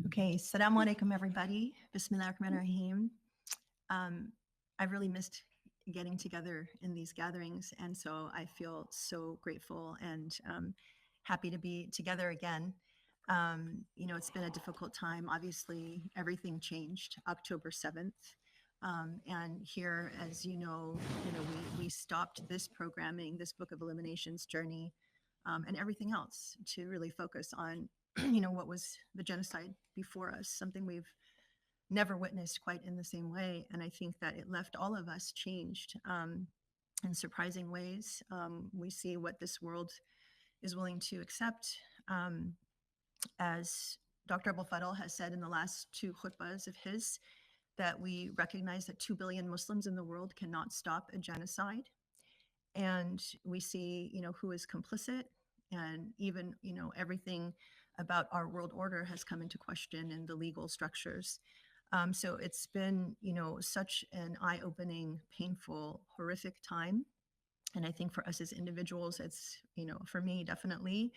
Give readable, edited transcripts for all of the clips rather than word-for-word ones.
Okay, Assalamu alaikum, everybody. Bismillah ar-Rahman ar-Rahim. Um, I've really missed getting together in these gatherings, and so I feel so grateful and happy to be together again. It's been a difficult time. Obviously, everything changed October 7th. And here, as we stopped this programming, this Book of Illuminations journey, and everything else to really focus on, what was the genocide before us, something we've never witnessed quite in the same way. And I think that it left all of us changed in surprising ways. We see what this world is willing to accept. As Dr. Abul Fadl has said in the last two khutbahs of his, that we recognize that 2 billion Muslims in the world cannot stop a genocide. And we see, who is complicit, and even, everything about our world order has come into question in the legal structures. So it's been, such an eye-opening, painful, horrific time. And I think for us as individuals, it's, for me, definitely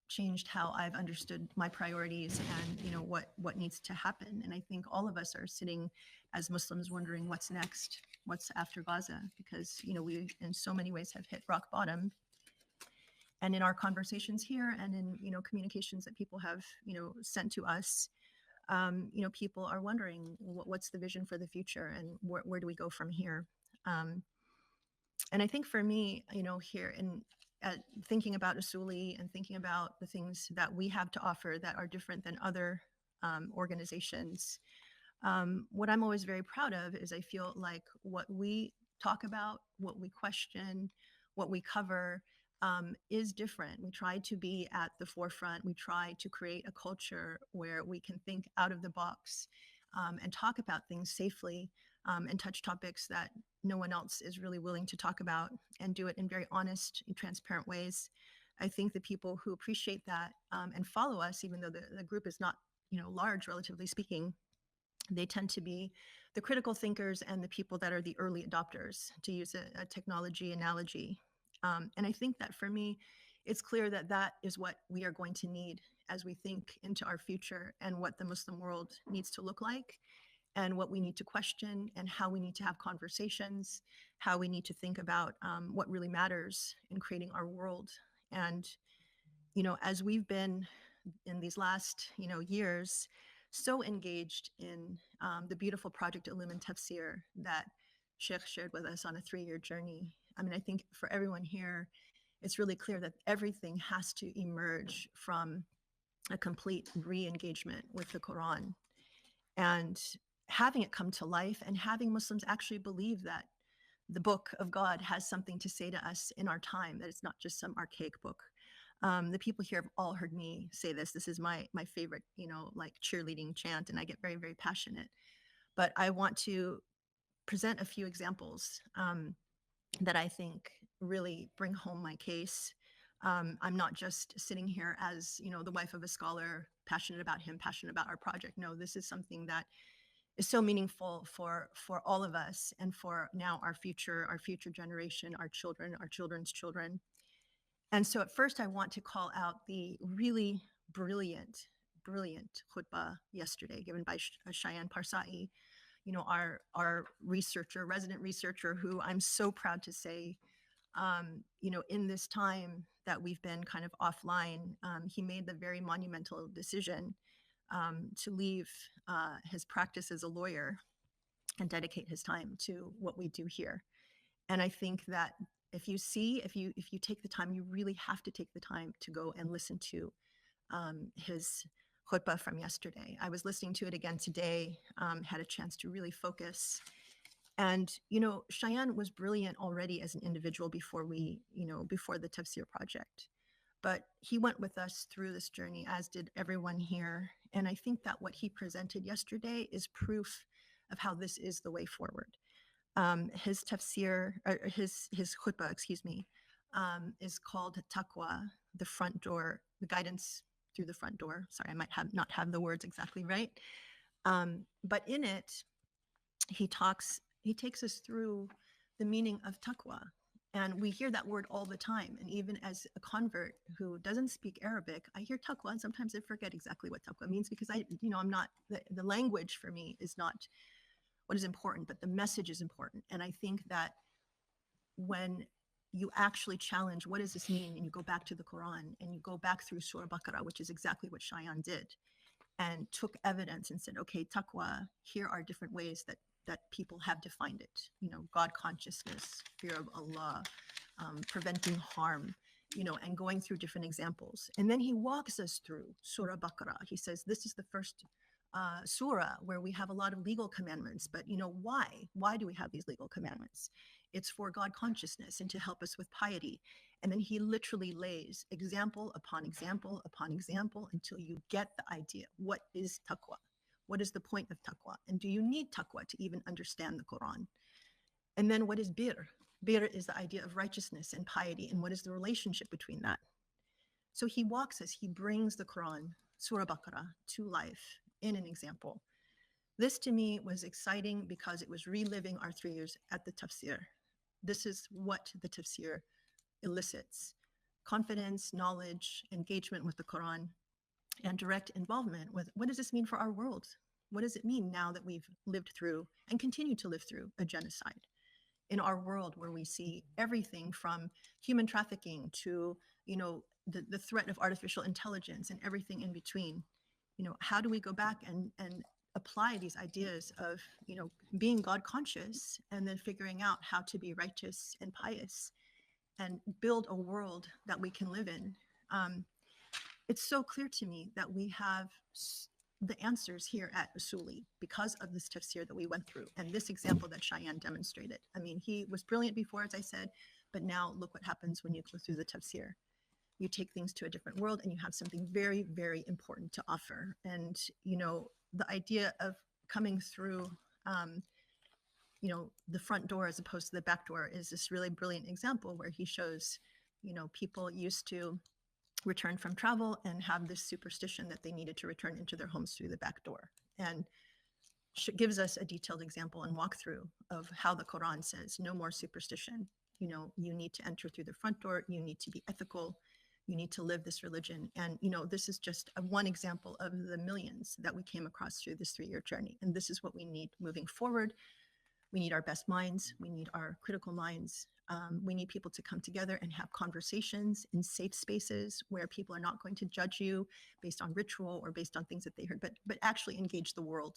changed how I've understood my priorities and, what needs to happen. And I think all of us are sitting as Muslims wondering what's next, what's after Gaza, because, we in so many ways have hit rock bottom. And in our conversations here and in, communications that people have, sent to us, people are wondering what's the vision for the future and where do we go from here? And I think for me, here in thinking about Usuli and thinking about the things that we have to offer that are different than other organizations, what I'm always very proud of is I feel like what we talk about, what we question, what we cover is different. We try to be at the forefront. We try to create a culture where we can think out of the box and talk about things safely and touch topics that no one else is really willing to talk about, and do it in very honest and transparent ways. I think the people who appreciate that and follow us, even though the group is not, large, relatively speaking, they tend to be the critical thinkers and the people that are the early adopters, to use a technology analogy. And I think that for me, it's clear that that is what we are going to need as we think into our future and what the Muslim world needs to look like, and what we need to question, and how we need to have conversations, how we need to think about what really matters in creating our world. And, as we've been in these last, years, so engaged in the beautiful project Illumin Tafsir that Sheikh shared with us on a 3-year journey. I mean, I think for everyone here, it's really clear that everything has to emerge from a complete re-engagement with the Quran, and having it come to life, and having Muslims actually believe that the book of God has something to say to us in our time, that it's not just some archaic book. The people here have all heard me say this. This is my favorite, like cheerleading chant, and I get very, very passionate. But I want to present a few examples that I think really bring home my case. I'm not just sitting here as, the wife of a scholar, passionate about him, passionate about our project. No, this is something that is so meaningful for all of us, and for now our future generation, our children, our children's children. And so at first I want to call out the really brilliant khutbah yesterday given by Cheyenne Parsai, our researcher, resident researcher, who I'm so proud to say, in this time that we've been kind of offline, he made the very monumental decision to leave his practice as a lawyer and dedicate his time to what we do here. And I think that if you take the time, you really have to take the time to go and listen to his khutbah from yesterday. I was listening to it again today, had a chance to really focus. And, Cheyenne was brilliant already as an individual before before the Tafsir project. But he went with us through this journey, as did everyone here. And I think that what he presented yesterday is proof of how this is the way forward. His tafsir, or his khutbah, excuse me, is called Taqwa, the front door, the guidance through the front door. Sorry, I might not have the words exactly right. But in it, he takes us through the meaning of taqwa. And we hear that word all the time. And even as a convert who doesn't speak Arabic, I hear taqwa, and sometimes I forget exactly what taqwa means, because I'm not, the language for me is not what is important, but the message is important. And I think that when you actually challenge, what does this mean? And you go back to the Quran and you go back through Surah Baqarah, which is exactly what Shayan did, and took evidence and said, okay, taqwa, here are different ways that people have defined it. God consciousness, fear of Allah, preventing harm, and going through different examples. And then he walks us through Surah Baqarah. He says, this is the first surah where we have a lot of legal commandments, but why? Why do we have these legal commandments? It's for God consciousness and to help us with piety. And then he literally lays example upon example upon example until you get the idea. What is taqwa? What is the point of taqwa? And do you need taqwa to even understand the Quran? And then what is bir? Bir is the idea of righteousness and piety. And what is the relationship between that? So he walks us, he brings the Quran, Surah Baqarah, to life in an example. This to me was exciting because it was reliving our 3 years at the tafsir. This is what the tafsir elicits: confidence, knowledge, engagement with the Quran, and direct involvement with what does this mean for our world? What does it mean now that we've lived through and continue to live through a genocide in our world, where we see everything from human trafficking to, the threat of artificial intelligence and everything in between? How do we go back and apply these ideas of, being God conscious and then figuring out how to be righteous and pious and build a world that we can live in? It's so clear to me that we have the answers here at Usuli because of this tafsir that we went through and this example that Shayan demonstrated. I mean, he was brilliant before, as I said, but now look what happens when you go through the tafsir. You take things to a different world and you have something very, very important to offer. And, the idea of coming through, the front door as opposed to the back door is this really brilliant example where he shows, people used to return from travel and have this superstition that they needed to return into their homes through the back door, and gives us a detailed example and walkthrough of how the Quran says no more superstition. You need to enter through the front door. You need to be ethical. You need to live this religion. And, this is just one example of the millions that we came across through this 3-year journey. And this is what we need moving forward. We need our best minds. We need our critical minds. We need people to come together and have conversations in safe spaces where people are not going to judge you based on ritual or based on things that they heard, but actually engage the world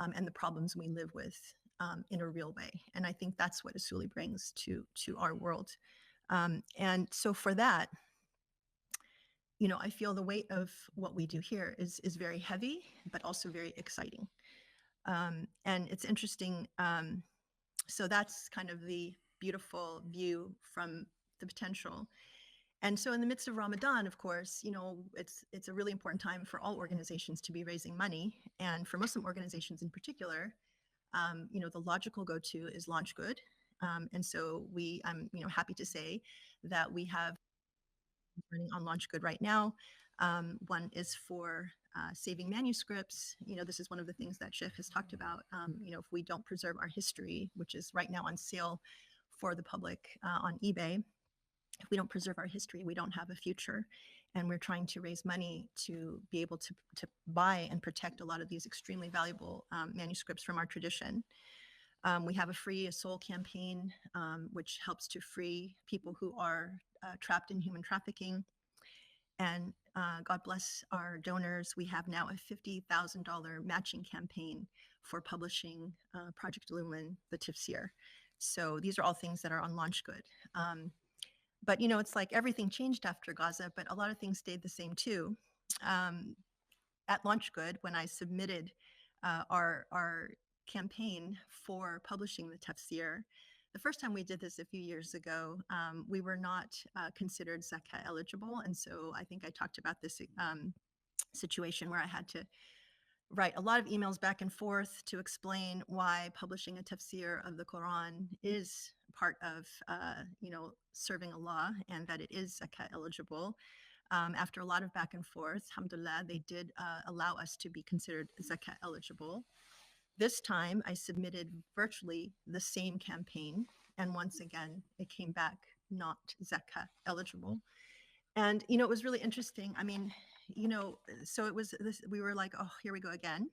and the problems we live with in a real way. And I think that's what Usuli brings to our world. And so for that, I feel the weight of what we do here is very heavy, but also very exciting. And it's interesting. So that's kind of the beautiful view from the potential. And so in the midst of Ramadan, of course, it's a really important time for all organizations to be raising money. And for Muslim organizations in particular, the logical go-to is Launch Good. And so I'm happy to say that we have running on Launch Good right now. One is for saving manuscripts. This is one of the things that Sheikh has talked about. If we don't preserve our history, which is right now on sale for the public on eBay, if we don't preserve our history, we don't have a future. And we're trying to raise money to be able to buy and protect a lot of these extremely valuable manuscripts from our tradition. We have a Free a Soul campaign, which helps to free people who are trapped in human trafficking. And God bless our donors. We have now a $50,000 matching campaign for publishing Project Illumin, the Tafsir. So these are all things that are on Launch Good. But, it's like everything changed after Gaza, but a lot of things stayed the same too. At Launch Good, when I submitted our campaign for publishing the Tafsir, the first time we did this a few years ago, we were not considered Zakat eligible. And so I think I talked about this situation where I had to write a lot of emails back and forth to explain why publishing a tafsir of the Quran is part of, serving Allah, and that it is Zakat eligible. After a lot of back and forth, alhamdulillah, they did allow us to be considered Zakat eligible. This time I submitted virtually the same campaign And once again, it came back not zakah eligible. And, you know, it was really interesting. I mean, you know, so it was this, we were like, oh, here we go again.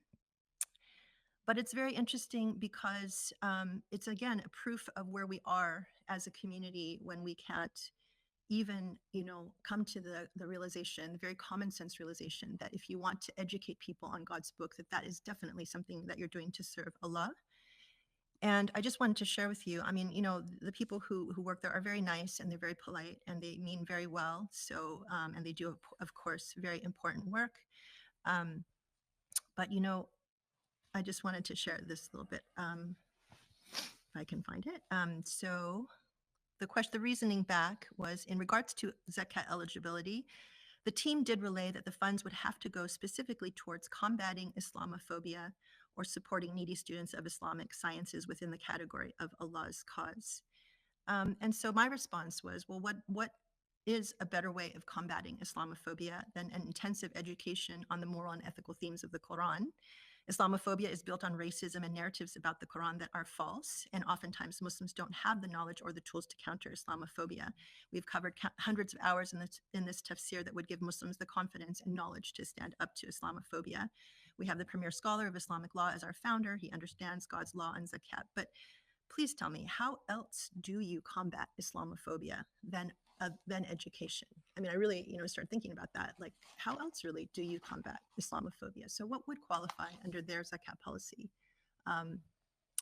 But it's very interesting because it's, again, a proof of where we are as a community when we can't even, you know, come to the realization, the very common sense realization that if you want to educate people on God's book, that that is definitely something that you're doing to serve Allah. And I just wanted to share with you, I mean, you know, the people who work there are very nice and they're very polite and they mean very well. So, and they do, of course, very important work. Um, but, you know, I just wanted to share this little bit, if I can find it. So the reasoning back was in regards to zakat eligibility. The team did relay that the funds would have to go specifically towards combating Islamophobia or supporting needy students of Islamic sciences within the category of Allah's cause. And so my response was, well, what is a better way of combating Islamophobia than an intensive education on the moral and ethical themes of the Quran? Islamophobia is built on racism and narratives about the Quran that are false, and oftentimes Muslims don't have the knowledge or the tools to counter Islamophobia. We've covered hundreds of hours in this tafsir that would give Muslims the confidence and knowledge to stand up to Islamophobia. We have the premier scholar of Islamic law as our founder. He understands God's law and zakat. But please tell me, how else do you combat Islamophobia than education? I mean, I really, you know, started thinking about that. Like, how else really do you combat Islamophobia? So what would qualify under their zakat policy?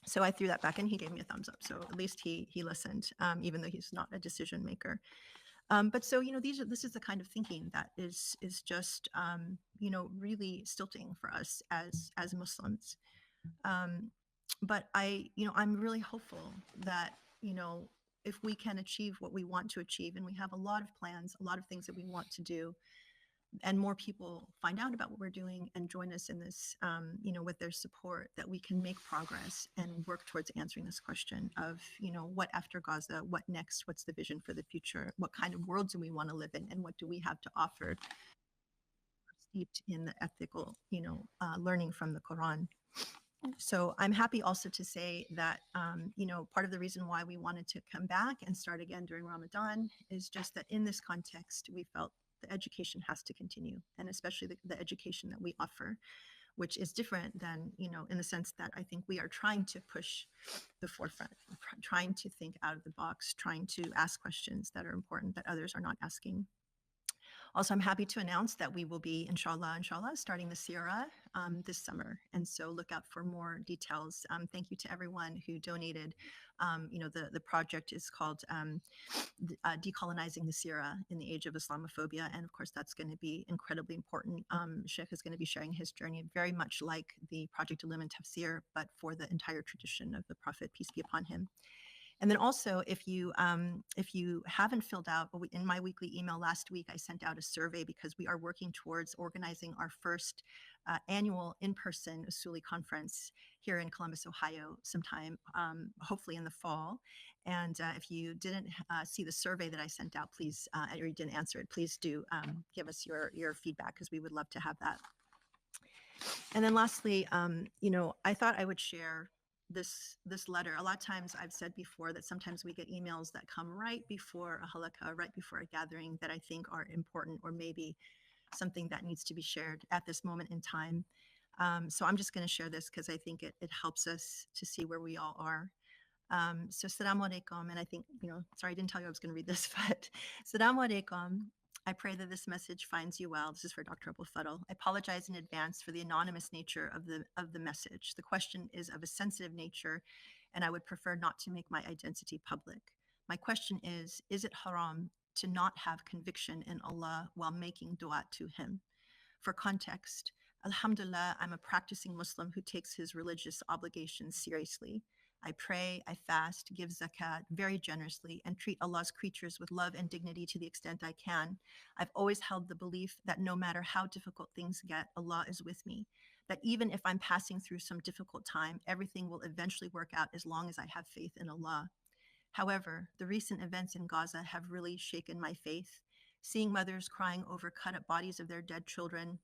So I threw that back and he gave me a thumbs up. So at least he listened, even though he's not a decision maker. But so, you know, this is the kind of thinking that is just, you know, really stilting for us as Muslims. But you know, I'm really hopeful that, you know, if we can achieve what we want to achieve, and we have a lot of plans, a lot of things that we want to do, and more people find out about what we're doing and join us in this, you know, with their support, that we can make progress and work towards answering this question of, you know, what after Gaza, what next, what's the vision for the future, what kind of world do we want to live in, and what do we have to offer, steeped in the ethical, you know, learning from the Quran. So I'm happy also to say that, you know, part of the reason why we wanted to come back and start again during Ramadan is just that in this context, we felt the education has to continue, and especially the education that we offer, which is different than, you know, in the sense that I think we are trying to push the forefront, trying to think out of the box, trying to ask questions that are important that others are not asking. Also, I'm happy to announce that we will be, inshallah, starting the Sierra this summer. And so look out for more details. Thank you to everyone who donated. You know, the project is called Decolonizing the Sierra in the Age of Islamophobia. And of course, that's going to be incredibly important. Sheikh is going to be sharing his journey very much like the Project Illumin Tafsir, but for the entire tradition of the Prophet, peace be upon him. And then also, if you haven't filled out, in my weekly email last week, I sent out a survey because we are working towards organizing our first annual in-person Usuli conference here in Columbus, Ohio, sometime, hopefully in the fall. And if you didn't see the survey that I sent out, please, or you didn't answer it, please do give us your feedback, because we would love to have that. And then lastly, you know, I thought I would share this letter. A lot of times I've said before that sometimes we get emails that come right before a halakha, right before a gathering, that I think are important, or maybe something that needs to be shared at this moment in time. So I'm just going to share this because I think it helps us to see where we all are. So Assalamu alaikum, and I think, you know, sorry, I didn't tell you I was going to read this, but Assalamu alaikum. I pray that this message finds you well. This is for Dr. Abul Fadl. I apologize in advance for the anonymous nature of the message. The question is of a sensitive nature, and I would prefer not to make my identity public. My question is it haram to not have conviction in Allah while making dua to Him? For context, Alhamdulillah, I'm a practicing Muslim who takes his religious obligations seriously. I pray, I fast, give zakat very generously, and treat Allah's creatures with love and dignity to the extent I can. I've always held the belief that no matter how difficult things get, Allah is with me. That even if I'm passing through some difficult time, everything will eventually work out as long as I have faith in Allah. However, the recent events in Gaza have really shaken my faith. Seeing mothers crying over cut up bodies of their dead children,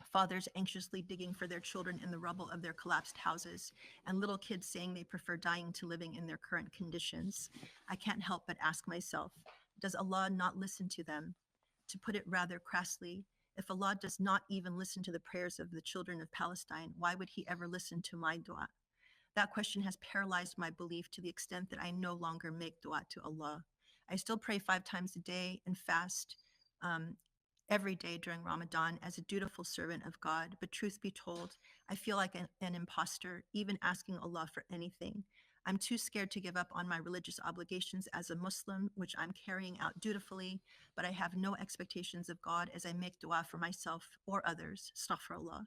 fathers anxiously digging for their children in the rubble of their collapsed houses, and little kids saying they prefer dying to living in their current conditions. I can't help but ask myself, does Allah not listen to them? To put it rather crassly, if Allah does not even listen to the prayers of the children of Palestine, why would He ever listen to my dua? That question has paralyzed my belief to the extent that I no longer make dua to Allah. I still pray 5 times a day and fast um, every day during Ramadan as a dutiful servant of God. But truth be told, I feel like an imposter, even asking Allah for anything. I'm too scared to give up on my religious obligations as a Muslim, which I'm carrying out dutifully, but I have no expectations of God as I make dua for myself or others. Astaghfirullah.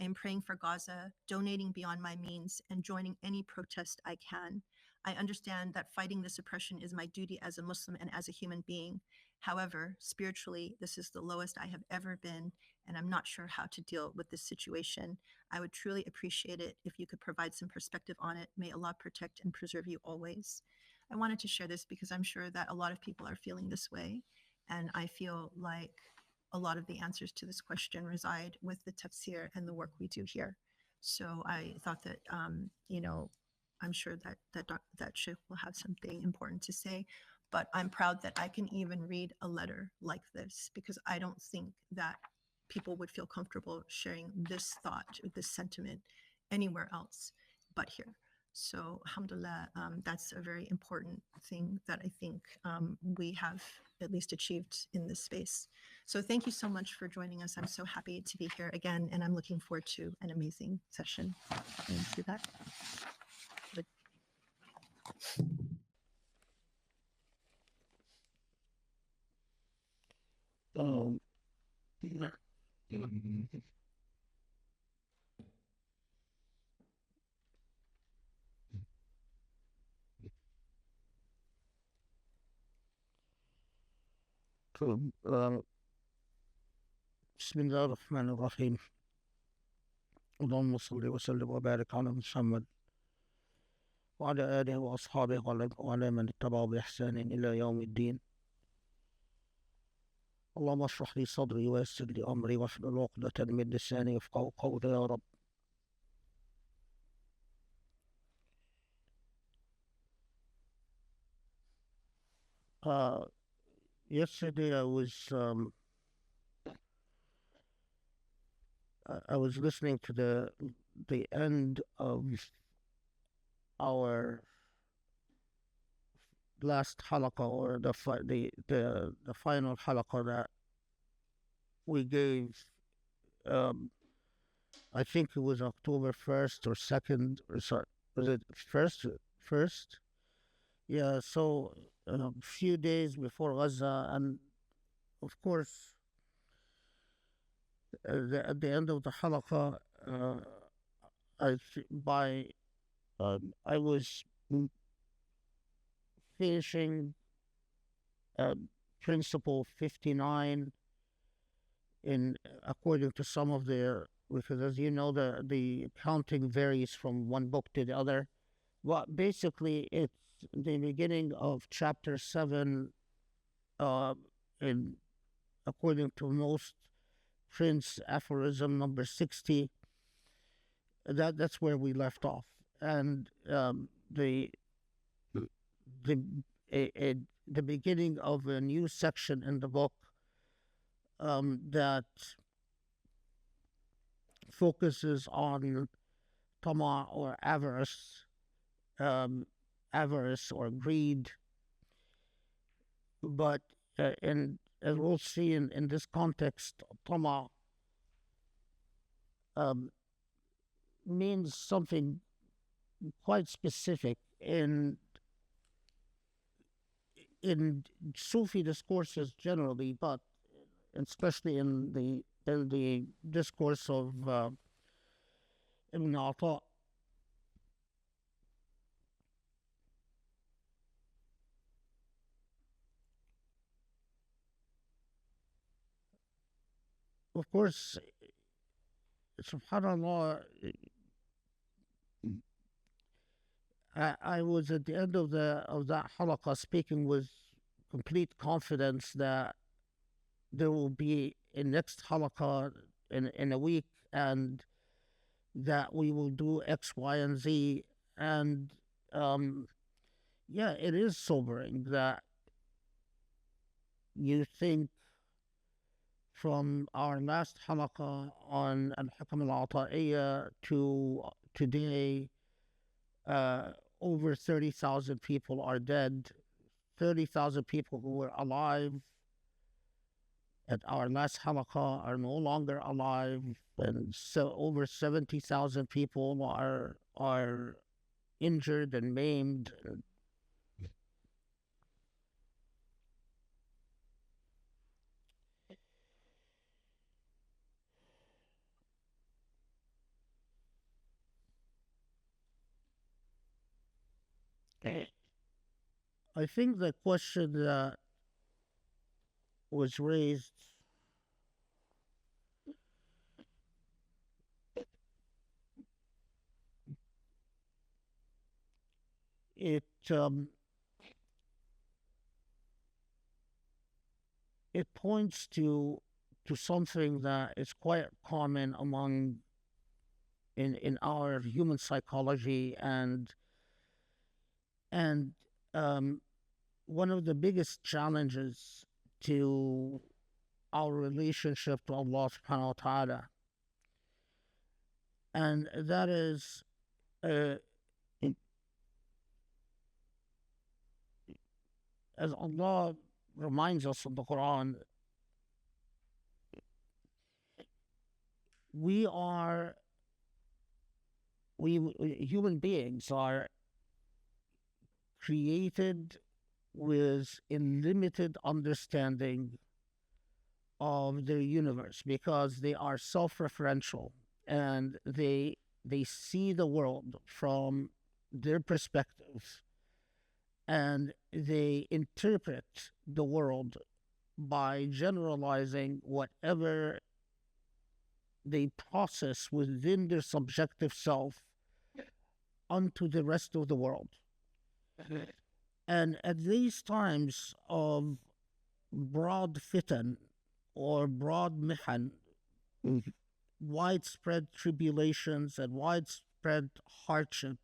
I am praying for Gaza, donating beyond my means, and joining any protest I can. I understand that fighting this oppression is my duty as a Muslim and as a human being. However, spiritually, this is the lowest I have ever been, and I'm not sure how to deal with this situation. I would truly appreciate it if you could provide some perspective on it. May Allah protect and preserve you always. I wanted to share this because I'm sure that a lot of people are feeling this way, and I feel like a lot of the answers to this question reside with the tafsir and the work we do here. So I thought that, I'm sure that Sheikh will have something important to say, but I'm proud that I can even read a letter like this because I don't think that people would feel comfortable sharing this thought, this sentiment anywhere else but here. So, alhamdulillah, that's a very important thing that I think we have at least achieved in this space. So, thank you so much for joining us. I'm so happy to be here again, and I'm looking forward to an amazing session. And see that. Um, بسم الله الرحمن الرحيم. اللهم صل وسلم وبارك على محمد وعلى آله وأصحابه وعلى من اتبعه بإحسان إلى يوم الدين. اللهم اشرح لي صدري ويسر لي أمري واحلل عقدة من لساني يفقهوا قولي يا رب. Yesterday I was listening to the end of our last halaqah, or the final halaqah that we gave. I think it was October 1st or 2nd, or sorry, was it first? First, yeah. So a few days before Gaza, and of course, at the end of the halaqah, I was finishing principle 59 in according to some of their, because as you know, the counting varies from one book to the other. But basically, it's the beginning of chapter 7, in according to most prints, aphorism number 60. That's where we left off, and the beginning of a new section in the book that focuses on tama, or avarice, or greed. But as we'll see in this context, tama means something quite specific in Sufi discourses generally, but especially in the discourse of Ibn Ata. Of course, subhanAllah, I was at the end of that halaqah speaking with complete confidence that there will be a next halaqah in a week, and that we will do X, Y, and Z. And um, yeah, it is sobering that you think from our last halaqah on Al-Hikam al-Ata'iyya to today, uh, over 30,000 people are dead. 30,000 people who were alive at our last halaqah are no longer alive, and so over 70,000 people are injured and maimed. I think the question that was raised, it um, it points to something that is quite common among in our human psychology, and um, one of the biggest challenges to our relationship to Allah subhanahu wa ta'ala, and that is uh, as Allah reminds us in the Quran, we are we human beings are created with unlimited understanding of the universe, because they are self-referential, and they see the world from their perspective, and they interpret the world by generalizing whatever they process within their subjective self onto the rest of the world. And at these times of broad fitan or broad mihan, widespread tribulations and widespread hardship,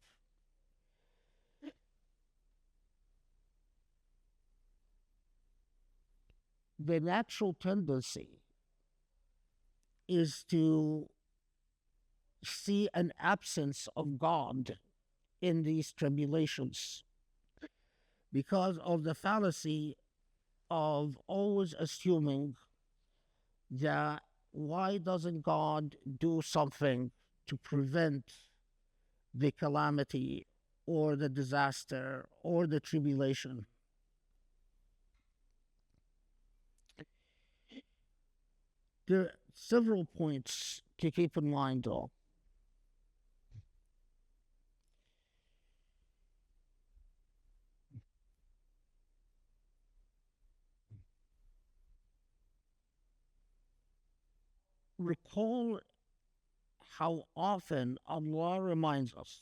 the natural tendency is to see an absence of God in these tribulations, because of the fallacy of always assuming that why doesn't God do something to prevent the calamity or the disaster or the tribulation? There are several points to keep in mind, though. Recall how often Allah reminds us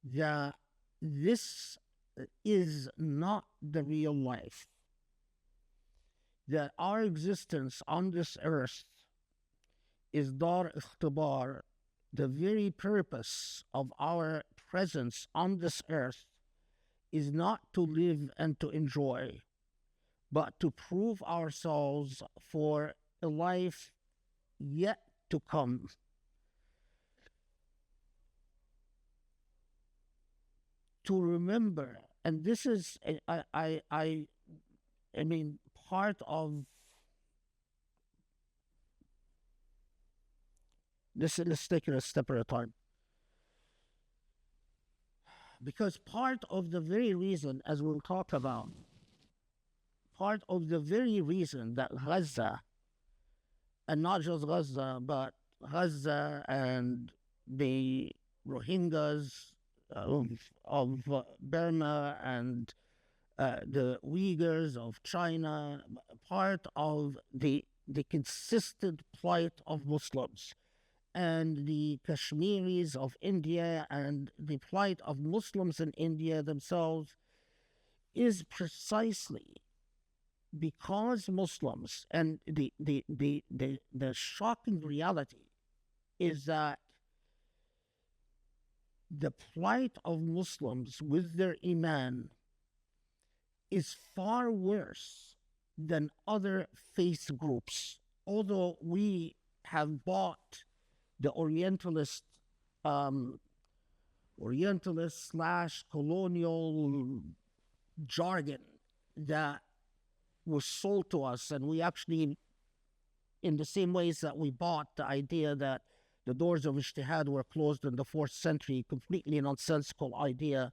that this is not the real life, that our existence on this earth is dar ikhtibar. The very purpose of our presence on this earth is not to live and to enjoy, but to prove ourselves for a life yet to come. To remember, and this is, I mean, part of this. Let's take it a step at a time, because part of the very reason, as we'll talk about, part of the very reason that Gaza, and not just Gaza, but Gaza and the Rohingyas of Burma, and the Uyghurs of China, part of the consistent plight of Muslims, and the Kashmiris of India, and the plight of Muslims in India themselves, is precisely because Muslims, and the shocking reality is that the plight of Muslims with their iman is far worse than other faith groups. Although we have bought the um, Orientalist slash colonial jargon that was sold to us, and we actually, in the same ways that we bought the idea that the doors of Ijtihad were closed in the 4th century, completely nonsensical idea,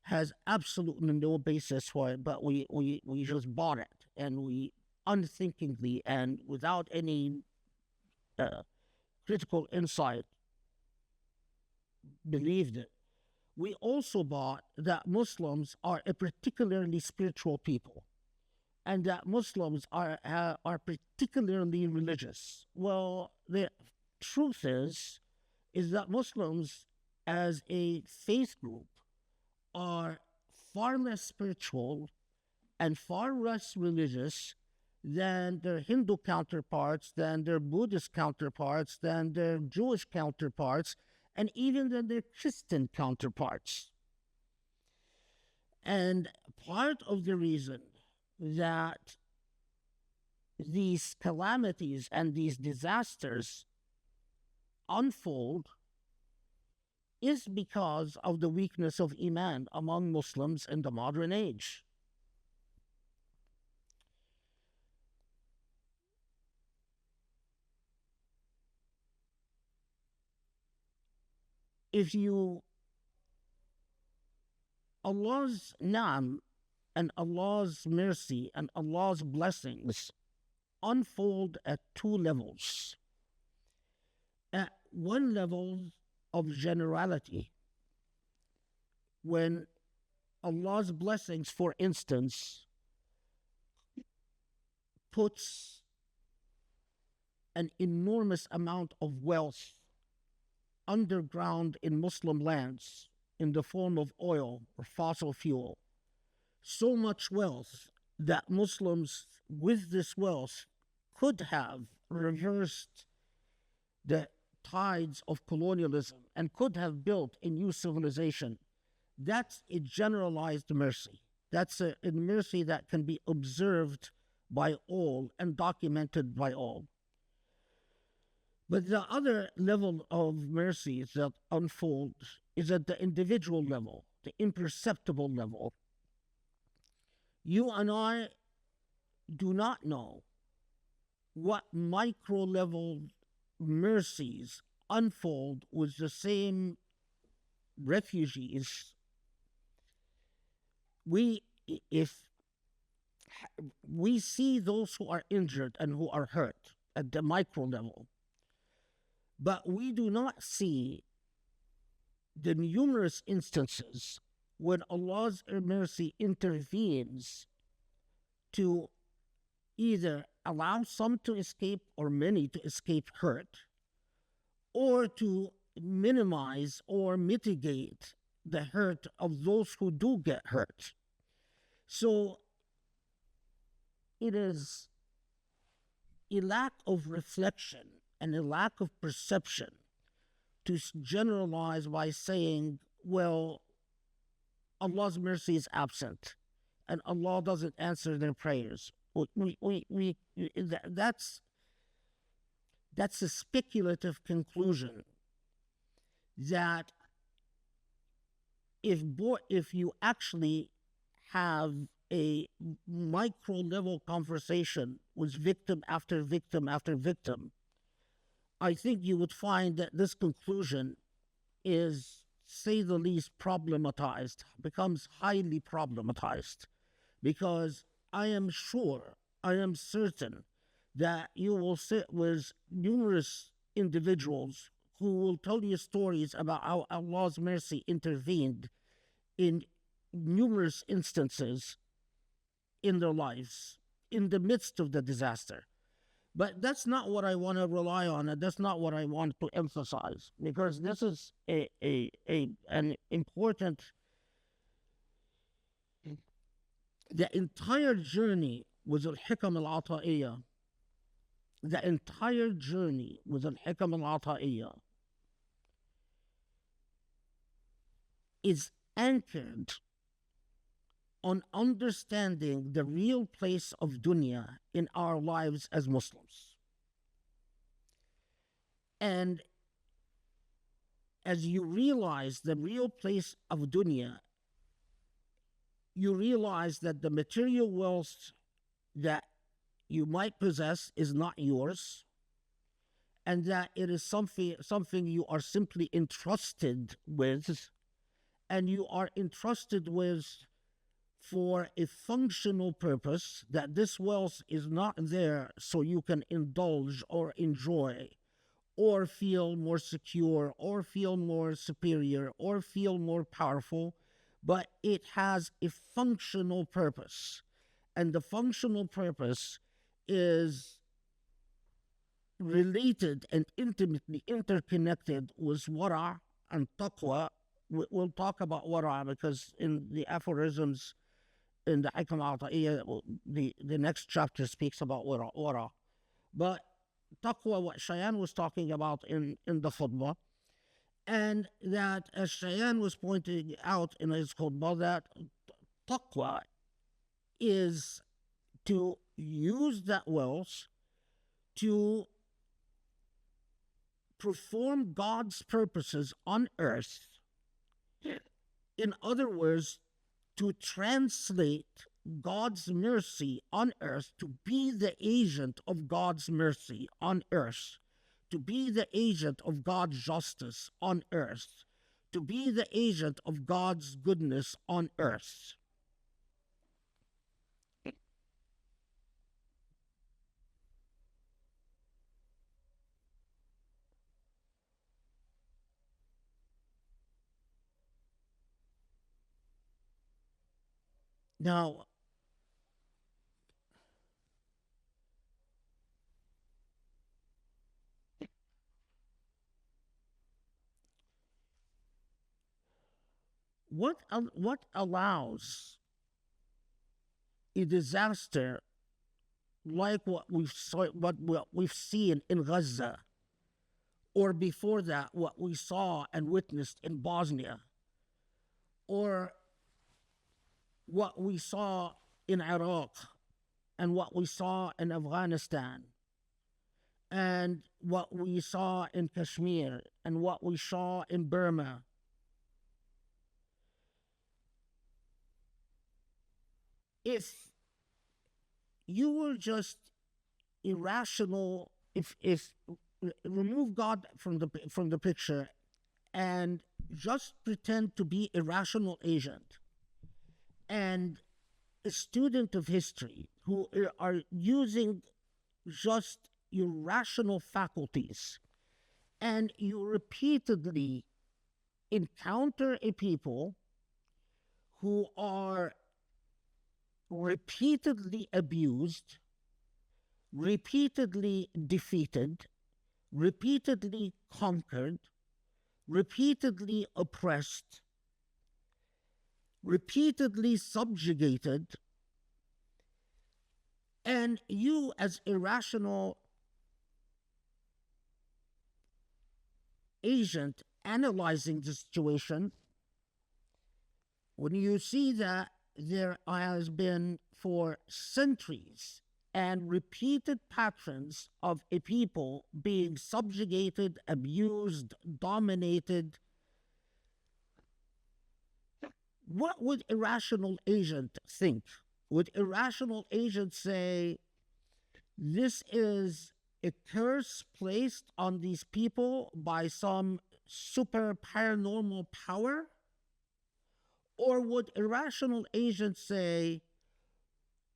has absolutely no basis for it, but we just bought it, and we unthinkingly and without any critical insight believed it. We also bought that Muslims are a particularly spiritual people, and that Muslims are particularly religious. Well, the truth is that Muslims, as a faith group, are far less spiritual and far less religious than their Hindu counterparts, than their Buddhist counterparts, than their Jewish counterparts, and even than their Christian counterparts. And part of the reason that these calamities and these disasters unfold is because of the weakness of Iman among Muslims in the modern age. If you, Allah's Naam and Allah's mercy and Allah's blessings unfold at 2 levels. At one level of generality, when Allah's blessings, for instance, puts an enormous amount of wealth underground in Muslim lands in the form of oil or fossil fuel, so much wealth that Muslims with this wealth could have reversed the tides of colonialism and could have built a new civilization. That's a generalized mercy. That's a mercy that can be observed by all and documented by all. But the other level of mercies that unfold is at the individual level, the imperceptible level. You and I do not know what micro level mercies unfold with the same refugees. If we see those who are injured and who are hurt at the micro level, but we do not see the numerous instances when Allah's mercy intervenes to either allow some to escape or many to escape hurt, or to minimize or mitigate the hurt of those who do get hurt. So it is a lack of reflection and a lack of perception to generalize by saying, well, Allah's mercy is absent and Allah doesn't answer their prayers. That's a speculative conclusion that if you actually have a micro level conversation with victim after victim after victim, I think you would find that this conclusion is, say the least, problematized, becomes highly problematized, because I am certain that you will sit with numerous individuals who will tell you stories about how Allah's mercy intervened in numerous instances in their lives in the midst of the disaster. But that's not what I want to rely on, and that's not what I want to emphasize, because this is an important. The entire journey with Al-Hikam al-Ata'iyya, the entire journey with Al-Hikam al-Ata'iyya is anchored on understanding the real place of dunya in our lives as Muslims. And as you realize the real place of dunya, you realize that the material wealth that you might possess is not yours, and that it is something you are simply entrusted with, and you are entrusted with for a functional purpose, that this wealth is not there so you can indulge or enjoy or feel more secure or feel more superior or feel more powerful, but it has a functional purpose. And the functional purpose is related and intimately interconnected with wara and taqwa. We'll talk about wara because in the aphorisms in the Hikam al-Ata'iyya, the next chapter speaks about wara. But taqwa, what Shayan was talking about in the khutbah, and that as Shayan was pointing out in his khutbah, that taqwa is to use that wealth to perform God's purposes on earth. In other words, to translate God's mercy on earth, to be the agent of God's mercy on earth, to be the agent of God's justice on earth, to be the agent of God's goodness on earth. Now, what allows a disaster like what we've seen in Gaza, or before that, what we saw and witnessed in Bosnia, or what we saw in Iraq, and what we saw in Afghanistan, and what we saw in Kashmir, and what we saw in Burma? If you were just irrational, if remove God from the picture and just pretend to be a rational agent and a student of history who are using just your rational faculties, and you repeatedly encounter a people who are repeatedly abused, repeatedly defeated, repeatedly conquered, repeatedly oppressed, repeatedly subjugated, and you, as a rational agent analyzing the situation, when you see that there has been for centuries and repeated patterns of a people being subjugated, abused, dominated, what would a rational agent think? Would a rational agent say, this is a curse placed on these people by some super paranormal power? Or would a rational agent say,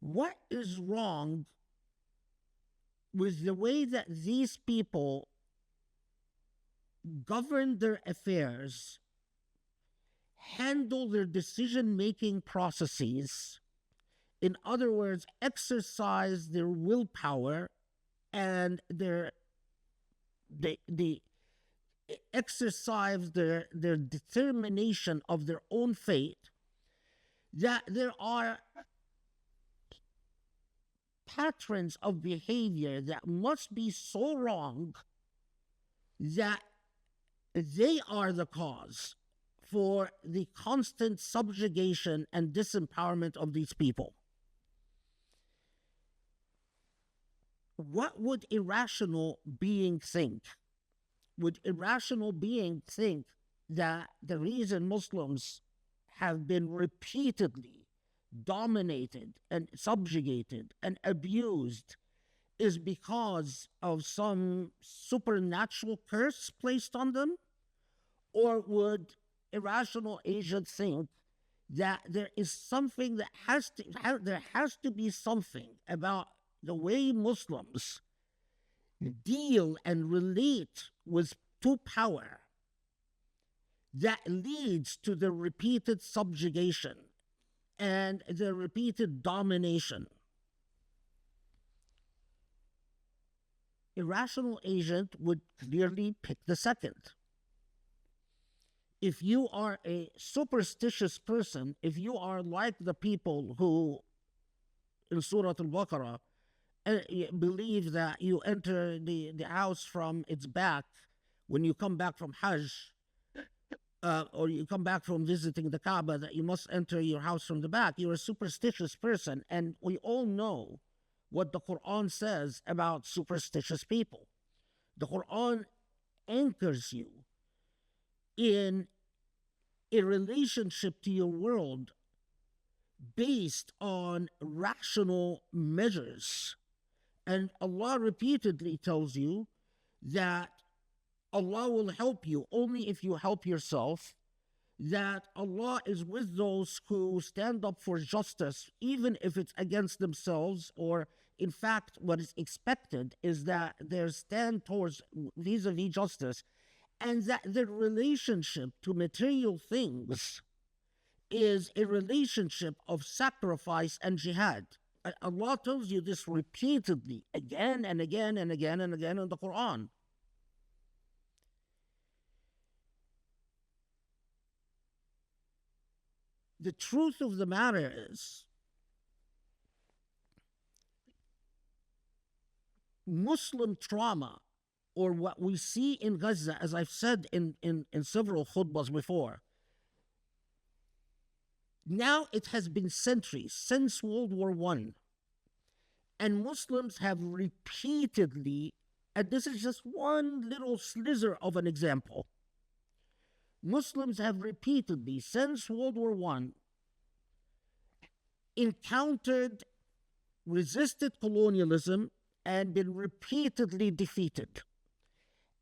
what is wrong with the way that these people govern their affairs, handle their decision-making processes, in other words, exercise their willpower and the exercise their determination of their own fate, that there are patterns of behavior that must be so wrong that they are the cause for the constant subjugation and disempowerment of these people. What would irrational being think? Would irrational being think that the reason Muslims have been repeatedly dominated and subjugated and abused is because of some supernatural curse placed on them? Or would irrational agents think that there is something that there has to be something about the way Muslims deal and relate to power that leads to the repeated subjugation and the repeated domination? Irrational agent would clearly pick the second. If you are a superstitious person, if you are like the people who, in Surah Al-Baqarah, believe that you enter the house from its back when you come back from Hajj, or you come back from visiting the Kaaba, that you must enter your house from the back, you're a superstitious person. And we all know what the Quran says about superstitious people. The Quran anchors you in a relationship to your world based on rational measures. And Allah repeatedly tells you that Allah will help you only if you help yourself, that Allah is with those who stand up for justice, even if it's against themselves, or in fact, what is expected is that their stand towards vis-a-vis justice, and that their relationship to material things is a relationship of sacrifice and jihad. Allah tells you this repeatedly, again and again and again and again in the Quran. The truth of the matter is, Muslim trauma, or what we see in Gaza, as I've said in several khutbahs before, now it has been centuries, since World War I. And Muslims have repeatedly, and this is just one little slither of an example, Muslims have repeatedly, since World War I, encountered, resisted colonialism, and been repeatedly defeated.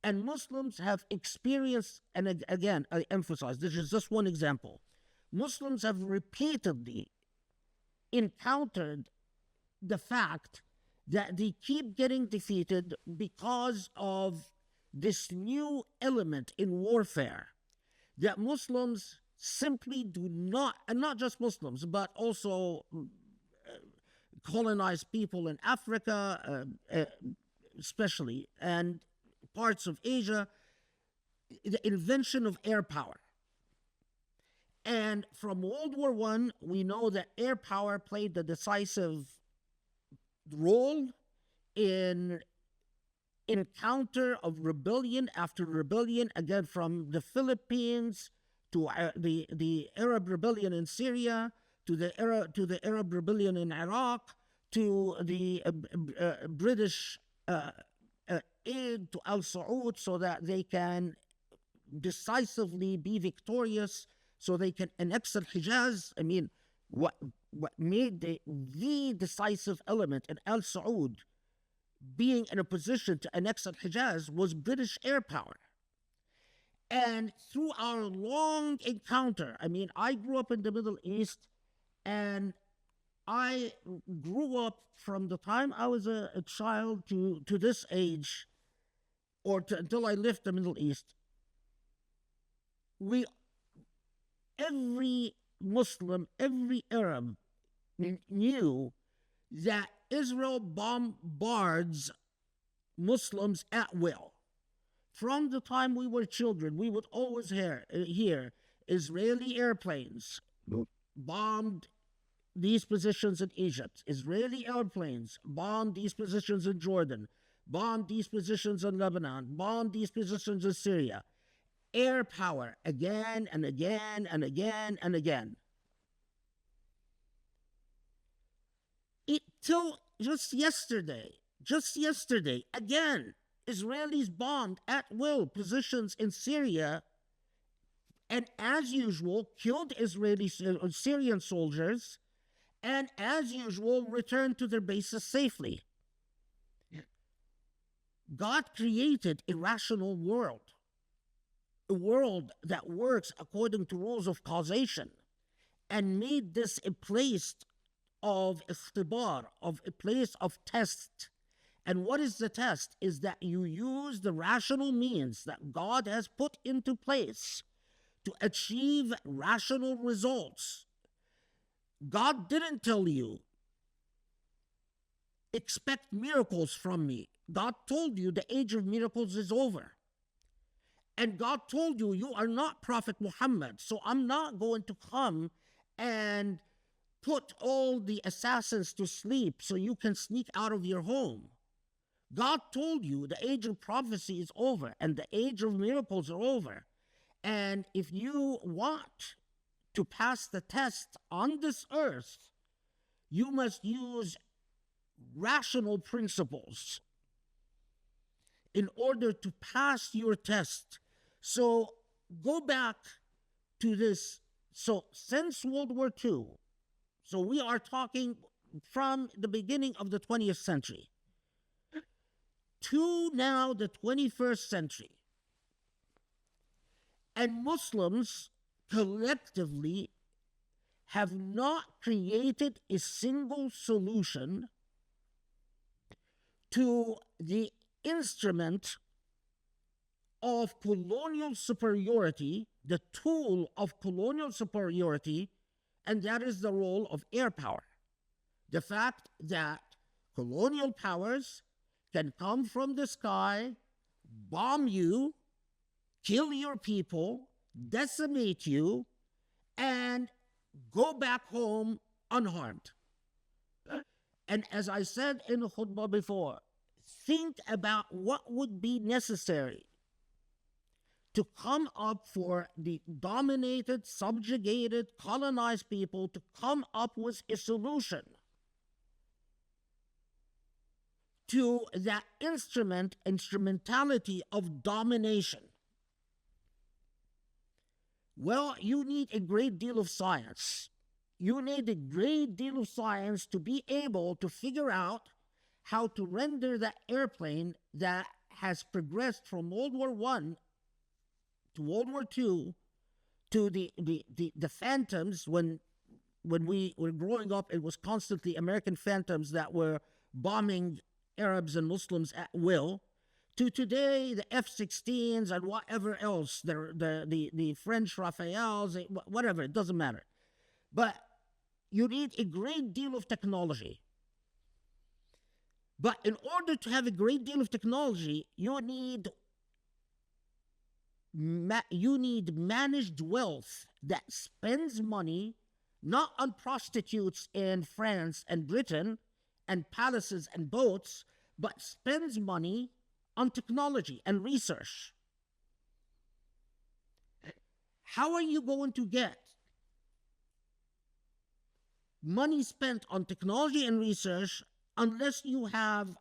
And Muslims have experienced, and again, I emphasize, this is just one example, Muslims have repeatedly encountered the fact that they keep getting defeated because of this new element in warfare that Muslims simply do not, and not just Muslims, but also colonized people in Africa, especially, and parts of Asia, the invention of air power. And from World War I, we know that air power played the decisive role in encounter of rebellion after rebellion, again from the Philippines to the Arab rebellion in Syria, to the Arab rebellion in Iraq, to the British aid to Al Saud, so that they can decisively be victorious, so they can annex al-Hijaz. I mean, what made the decisive element in Al Saud being in a position to annex al-Hijaz was British air power. And through our long encounter, I mean, I grew up in the Middle East, and I grew up from the time I was a child to this age, or until I left the Middle East. Every Muslim, every Arab knew that Israel bombards Muslims at will. From the time we were children, we would always hear Israeli airplanes bombed these positions in Egypt. Israeli airplanes bombed these positions in Jordan, bombed these positions in Lebanon, bombed these positions in Syria. Air power again and again and again and again. Till just yesterday, again, Israelis bombed at will positions in Syria and, as usual, killed Syrian soldiers, and as usual, returned to their bases safely. God created a rational world, a world that works according to rules of causation, and made this a place of ikhtibar, of a place of test. And what is the test? Is that you use the rational means that God has put into place to achieve rational results. God didn't tell you, expect miracles from me. God told you the age of miracles is over. And God told you, you are not Prophet Muhammad, so I'm not going to come and put all the assassins to sleep so you can sneak out of your home. God told you the age of prophecy is over and the age of miracles are over. And if you want to pass the test on this earth, you must use rational principles in order to pass your test. So go back to this. So since World War II, so we are talking from the beginning of the 20th century to now the 21st century. And Muslims collectively have not created a single solution to the instrument of colonial superiority, the tool of colonial superiority, and that is the role of air power. The fact that colonial powers can come from the sky, bomb you, kill your people, decimate you, and go back home unharmed. And as I said in the khutbah before, think about what would be necessary to come up for the dominated, subjugated, colonized people to come up with a solution to that instrumentality of domination. Well, you need a great deal of science. You need a great deal of science to be able to figure out how to render that airplane that has progressed from World War I to World War II to the Phantoms. When we were growing up, it was constantly American Phantoms that were bombing Arabs and Muslims at will, to today the F-16s and whatever else, the French Rafales, whatever, it doesn't matter. But you need a great deal of technology. But in order to have a great deal of technology, you need managed wealth that spends money not on prostitutes in France and Britain and palaces and boats, but spends money on technology and research. How are you going to get money spent on technology and research unless you have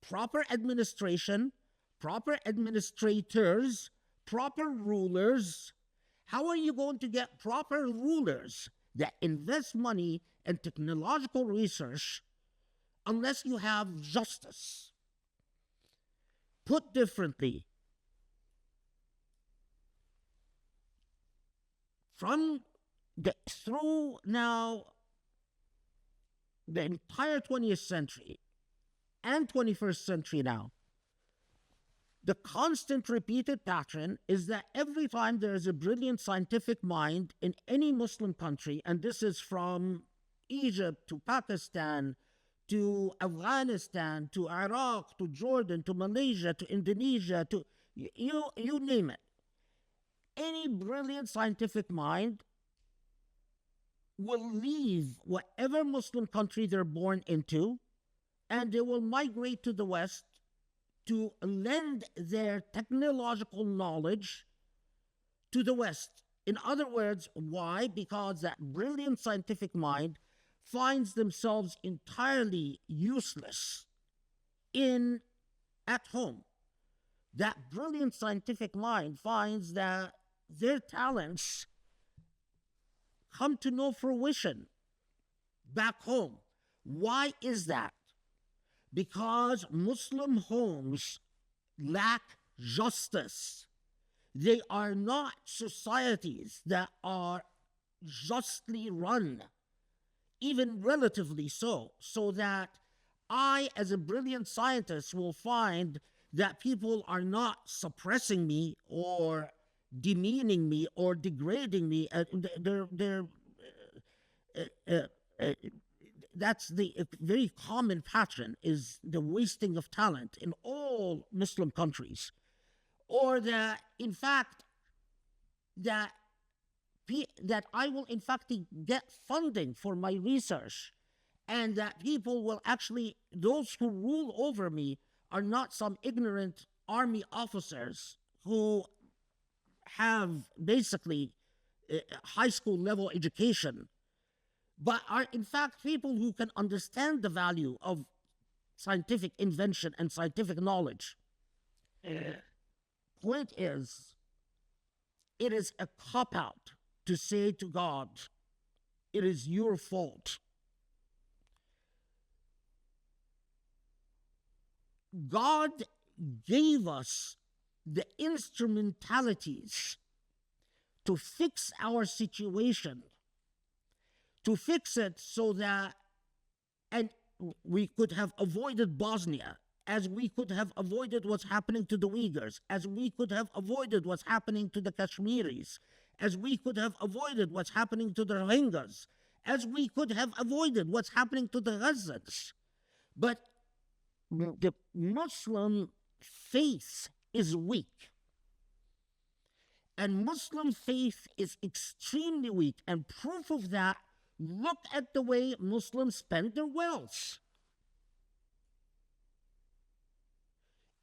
proper administration, proper administrators, proper rulers? How are you going to get proper rulers that invest money in technological research unless you have justice? Put differently, through now the entire 20th century and 21st century now, the constant repeated pattern is that every time there is a brilliant scientific mind in any Muslim country, and this is from Egypt to Pakistan to Afghanistan to Iraq to Jordan to Malaysia to Indonesia to you name it, any brilliant scientific mind will leave whatever Muslim country they're born into, and they will migrate to the West to lend their technological knowledge to the West. In other words, why? Because that brilliant scientific mind finds themselves entirely useless at home. That brilliant scientific mind finds that their talents come to no fruition back home. Why is that? Because Muslim homes lack justice. They are not societies that are justly run, even relatively so that I, as a brilliant scientist, will find that people are not suppressing me or demeaning me or degrading me. That's the very common pattern, is the wasting of talent in all Muslim countries. Or that, in fact, that I will in fact get funding for my research, and that people will actually, those who rule over me are not some ignorant army officers who have basically a high school level education, but are in fact people who can understand the value of scientific invention and scientific knowledge. Point is, it is a cop-out to say to God, it is your fault. God gave us the instrumentalities to fix our situation, to fix it so that, and we could have avoided Bosnia, as we could have avoided what's happening to the Uyghurs, as we could have avoided what's happening to the Kashmiris, as we could have avoided what's happening to the Rohingyas, as we could have avoided what's happening to the Gazans. But the Muslim faith is weak. And Muslim faith is extremely weak. And proof of that, look at the way Muslims spend their wealth.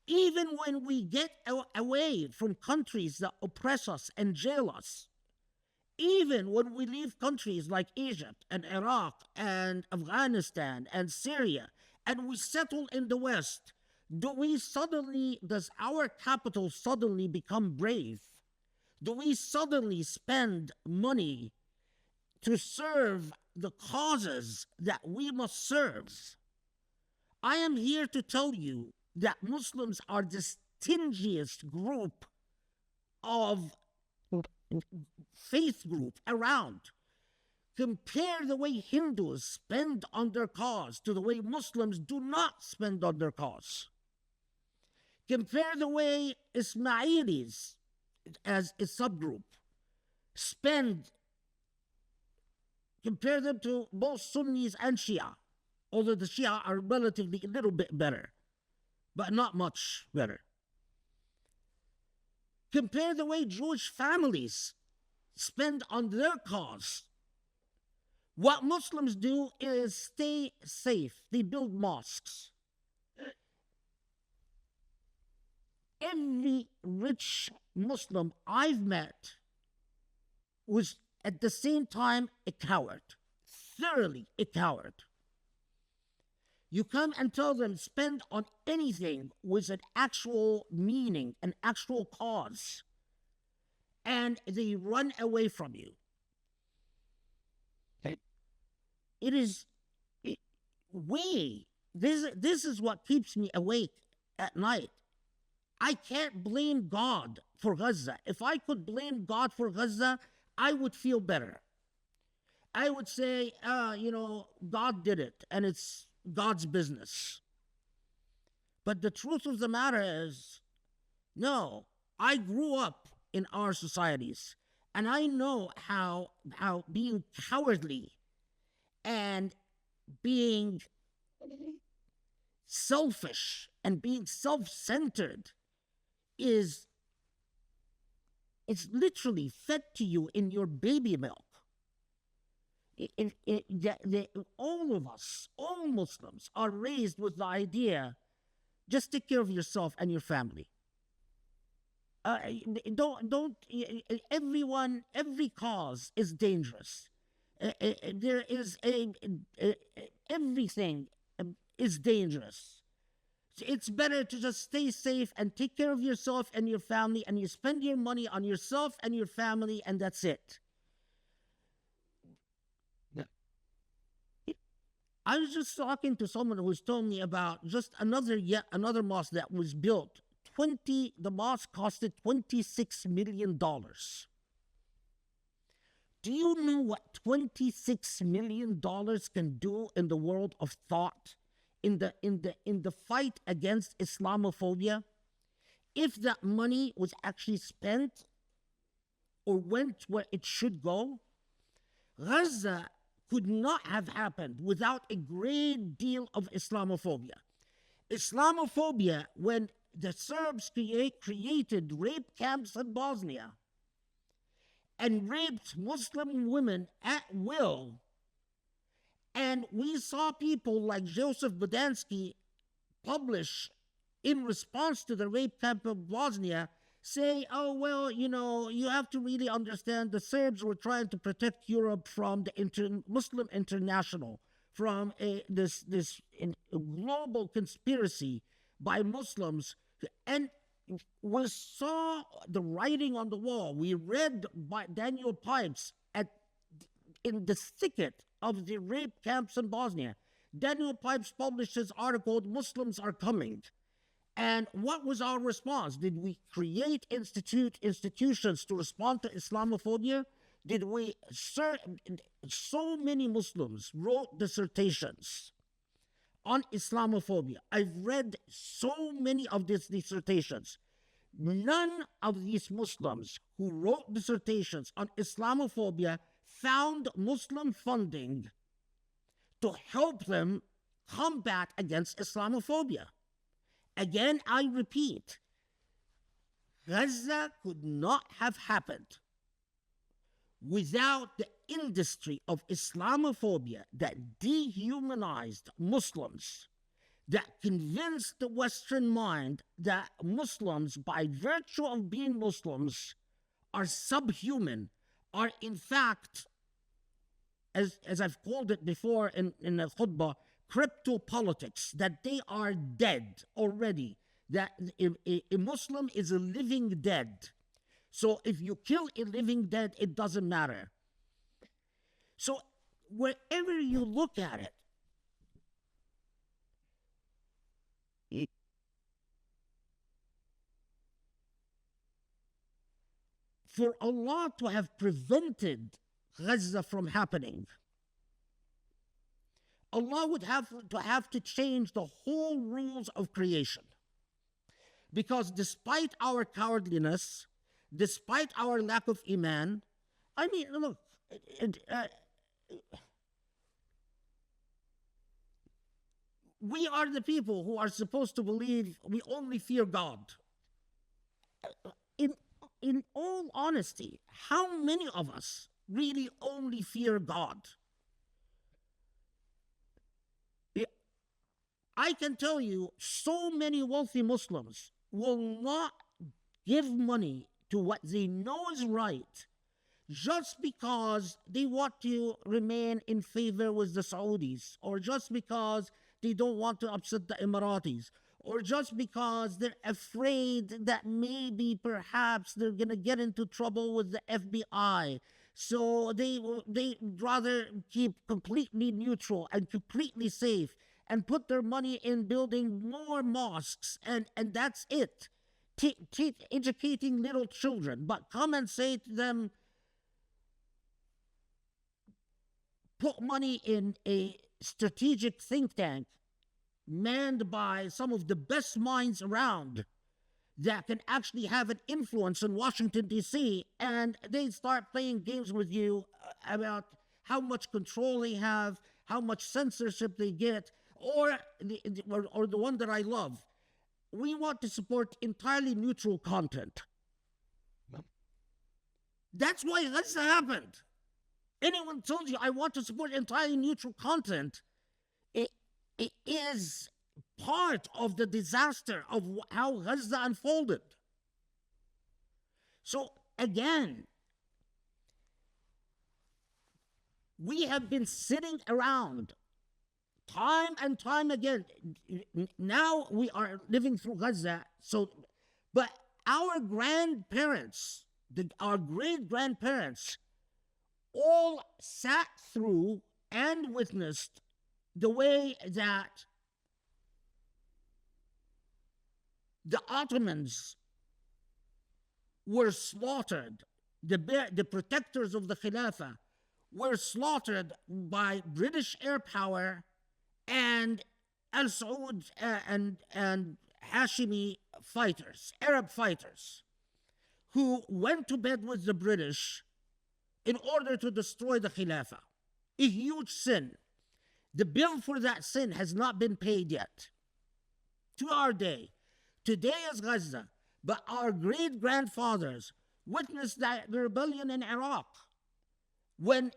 Even when we get away from countries that oppress us and jail us, even when we leave countries like Egypt and Iraq and Afghanistan and Syria, and we settle in the West, does our capital suddenly become brave? Do we suddenly spend money to serve the causes that we must serve? I am here to tell you that Muslims are the stingiest group of faith group around. Compare the way Hindus spend on their cause to the way Muslims do not spend on their cause. Compare the way Ismailis, as a subgroup, spend. Compare them to both Sunnis and Shia, although the Shia are relatively a little bit better, but not much better. Compare the way Jewish families spend on their cause. What Muslims do is stay safe. They build mosques. Every rich Muslim I've met was at the same time a coward, thoroughly a coward. You come and tell them spend on anything with an actual meaning, an actual cause, and they run away from you. This is what keeps me awake at night. I can't blame God for Gaza. If I could blame God for Gaza, I would feel better. I would say, God did it, and it's God's business. But the truth of the matter is, no, I grew up in our societies, and I know how being cowardly and being selfish and being self-centered it's literally fed to you in your baby milk. all of us, all Muslims, are raised with the idea: just take care of yourself and your family. Don't. Every cause is dangerous. There is everything is dangerous. It's better to just stay safe and take care of yourself and your family, and you spend your money on yourself and your family, and that's it. I was just talking to someone who was telling me about just yet another mosque that was built. The mosque costed $26 million. Do you know what $26 million can do in the world of thought, in the fight against Islamophobia? If that money was actually spent or went where it should go, Gaza could not have happened without a great deal of Islamophobia. Islamophobia, when the Serbs created rape camps in Bosnia and raped Muslim women at will, and we saw people like Joseph Bodansky publish in response to the rape camp of Bosnia say, oh, well, you have to really understand the Serbs were trying to protect Europe from the Muslim international, from this global conspiracy by Muslims. And we saw the writing on the wall. We read by Daniel Pipes in the thicket of the rape camps in Bosnia. Daniel Pipes published his article, Muslims Are Coming. And what was our response? Did we create institutions to respond to Islamophobia? Did we? So many Muslims wrote dissertations on Islamophobia. I've read so many of these dissertations. None of these Muslims who wrote dissertations on Islamophobia found Muslim funding to help them combat against Islamophobia. Again, I repeat, Gaza could not have happened without the industry of Islamophobia that dehumanized Muslims, that convinced the Western mind that Muslims, by virtue of being Muslims, are subhuman, are in fact, as I've called it before in the khutbah, crypto-politics, that they are dead already, that a Muslim is a living dead. So if you kill a living dead, it doesn't matter. So wherever you look at it, for Allah to have prevented Gaza from happening, Allah would have to change the whole rules of creation. Because despite our cowardliness, despite our lack of iman, I mean, look, we are the people who are supposed to believe we only fear God. In all honesty, how many of us really only fear God? I can tell you, so many wealthy Muslims will not give money to what they know is right just because they want to remain in favor with the Saudis, or just because they don't want to upset the Emiratis, or just because they're afraid that maybe perhaps they're going to get into trouble with the FBI. So they rather keep completely neutral and completely safe and put their money in building more mosques, and that's it. Educating little children. But come and say to them, put money in a strategic think tank manned by some of the best minds around that can actually have an influence in Washington, D.C., and they start playing games with you about how much control they have, how much censorship they get, or the one that I love. We want to support entirely neutral content. That's why Gaza happened. anyone tells you I want to support entirely neutral content, it, it is part of the disaster of how Gaza unfolded. So again, we have been sitting around time and time again. Now we are living through Gaza. But our grandparents, our great grandparents, all sat through and witnessed the way that the Ottomans were slaughtered, the protectors of the Khilafah were slaughtered by British air power and Al Saud and Hashimi fighters, Arab fighters, who went to bed with the British in order to destroy the Khilafah. A huge sin. The bill for that sin has not been paid yet. To our day. Today is Gaza, but our great grandfathers witnessed the rebellion in Iraq when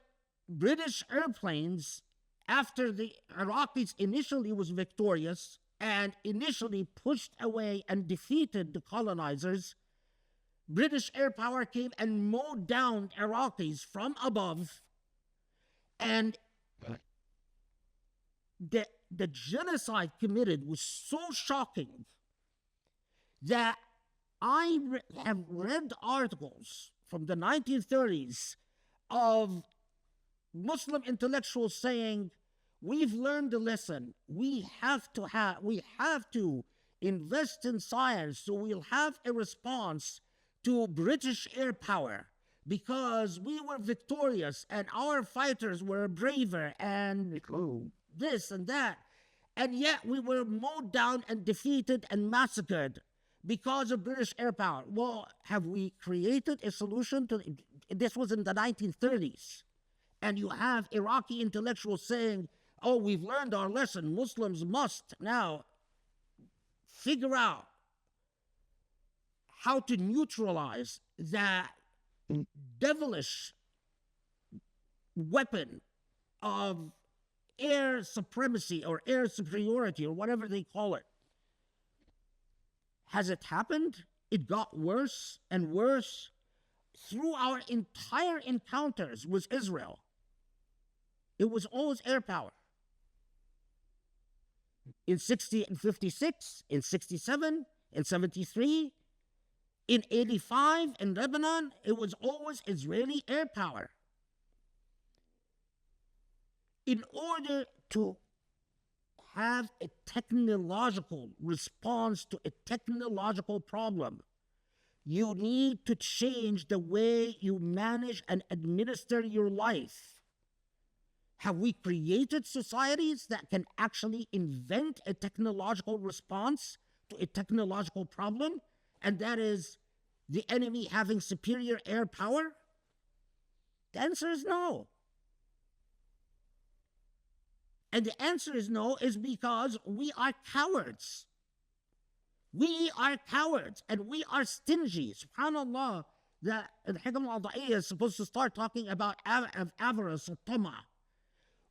British airplanes, after the Iraqis initially was victorious and initially pushed away and defeated the colonizers, British air power came and mowed down Iraqis from above, and the genocide committed was so shocking that I have read articles from the 1930s of Muslim intellectuals saying, we've learned a lesson. We have to invest in science so we'll have a response to British air power because we were victorious and our fighters were braver and this and that. And yet we were mowed down and defeated and massacred because of British air power. Well, have we created a solution to this? Was in the 1930s. And you have Iraqi intellectuals saying, oh, we've learned our lesson. Muslims must now figure out how to neutralize that devilish weapon of air supremacy or air superiority or whatever they call it. Has it happened? It got worse and worse through our entire encounters with Israel. It was always air power. In 56, in 67, in 73, in 85, in Lebanon, it was always Israeli air power. In order to have a technological response to a technological problem, you need to change the way you manage and administer your life. Have we created societies that can actually invent a technological response to a technological problem? And that is the enemy having superior air power? The answer is no. And the answer is no is because we are cowards. We are cowards and we are stingy. SubhanAllah, the Hikam al-Da'iyya is supposed to start talking about avarice or tama.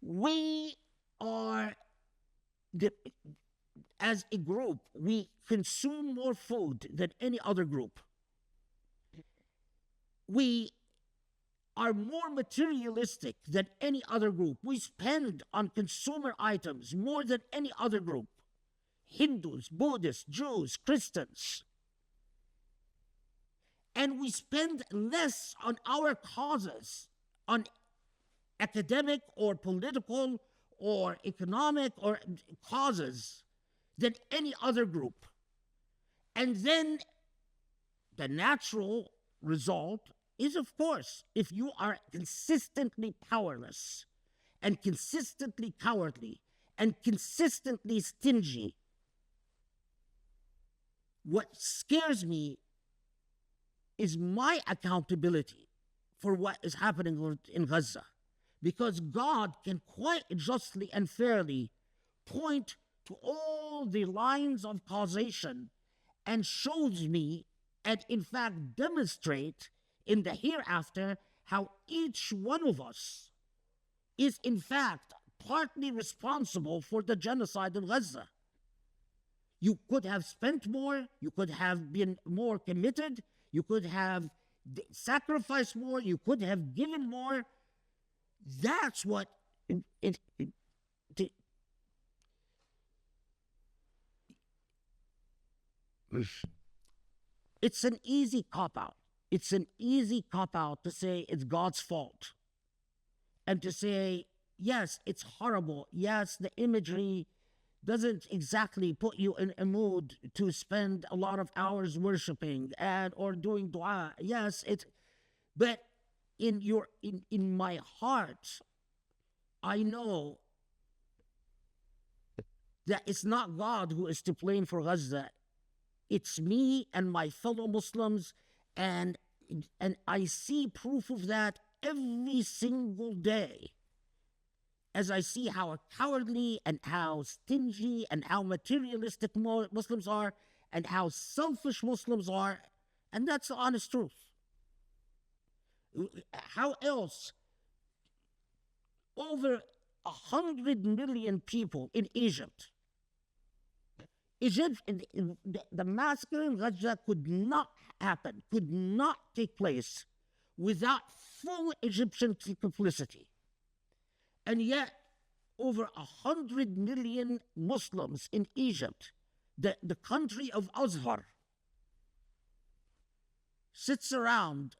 We are, as a group, we consume more food than any other group. We are more materialistic than any other group. We spend on consumer items more than any other group. Hindus, Buddhists, Jews, Christians. And we spend less on our causes, on academic or political or economic or causes than any other group. And then the natural result is, of course, if you are consistently powerless and consistently cowardly and consistently stingy, what scares me is my accountability for what is happening in Gaza. Because God can quite justly and fairly point to all the lines of causation and shows me and in fact demonstrate in the hereafter how each one of us is in fact partly responsible for the genocide in Gaza. You could have spent more, you could have been more committed, you could have sacrificed more, you could have given more. That's what it's an easy cop-out. It's an easy cop-out to say it's God's fault. And to say, yes, it's horrible. Yes, the imagery doesn't exactly put you in a mood to spend a lot of hours worshiping or doing dua. Yes, but in my heart, I know that it's not God who is to blame for Gaza. It's me and my fellow Muslims, and I see proof of that every single day, as I see how cowardly and how stingy and how materialistic Muslims are and how selfish Muslims are, and that's the honest truth. How else? Over 100 million people in Egypt. The massacre in Gaza could not happen, could not take place without full Egyptian complicity. And yet, over 100 million Muslims in Egypt, the country of Azhar, sits around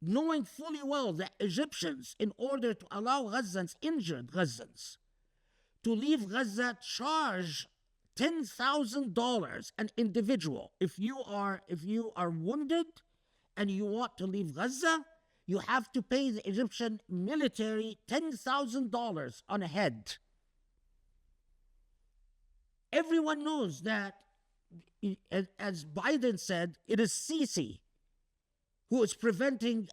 knowing fully well that Egyptians, in order to allow Gazans, injured Gazans, to leave Gaza, charge $10,000 an individual. If you are wounded and you want to leave Gaza, you have to pay the Egyptian military $10,000 on a head. Everyone knows that, as Biden said, it is Sisi who is preventing,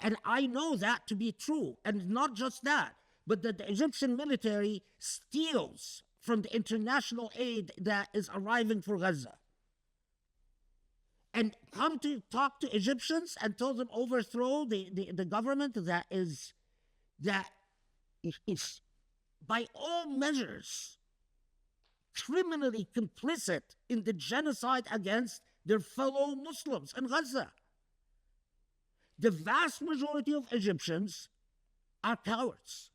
and I know that to be true. And not just that, but that the Egyptian military steals from the international aid that is arriving for Gaza. And come to talk to Egyptians and tell them overthrow the government that is by all measures criminally complicit in the genocide against their fellow Muslims in Gaza. The vast majority of Egyptians are cowards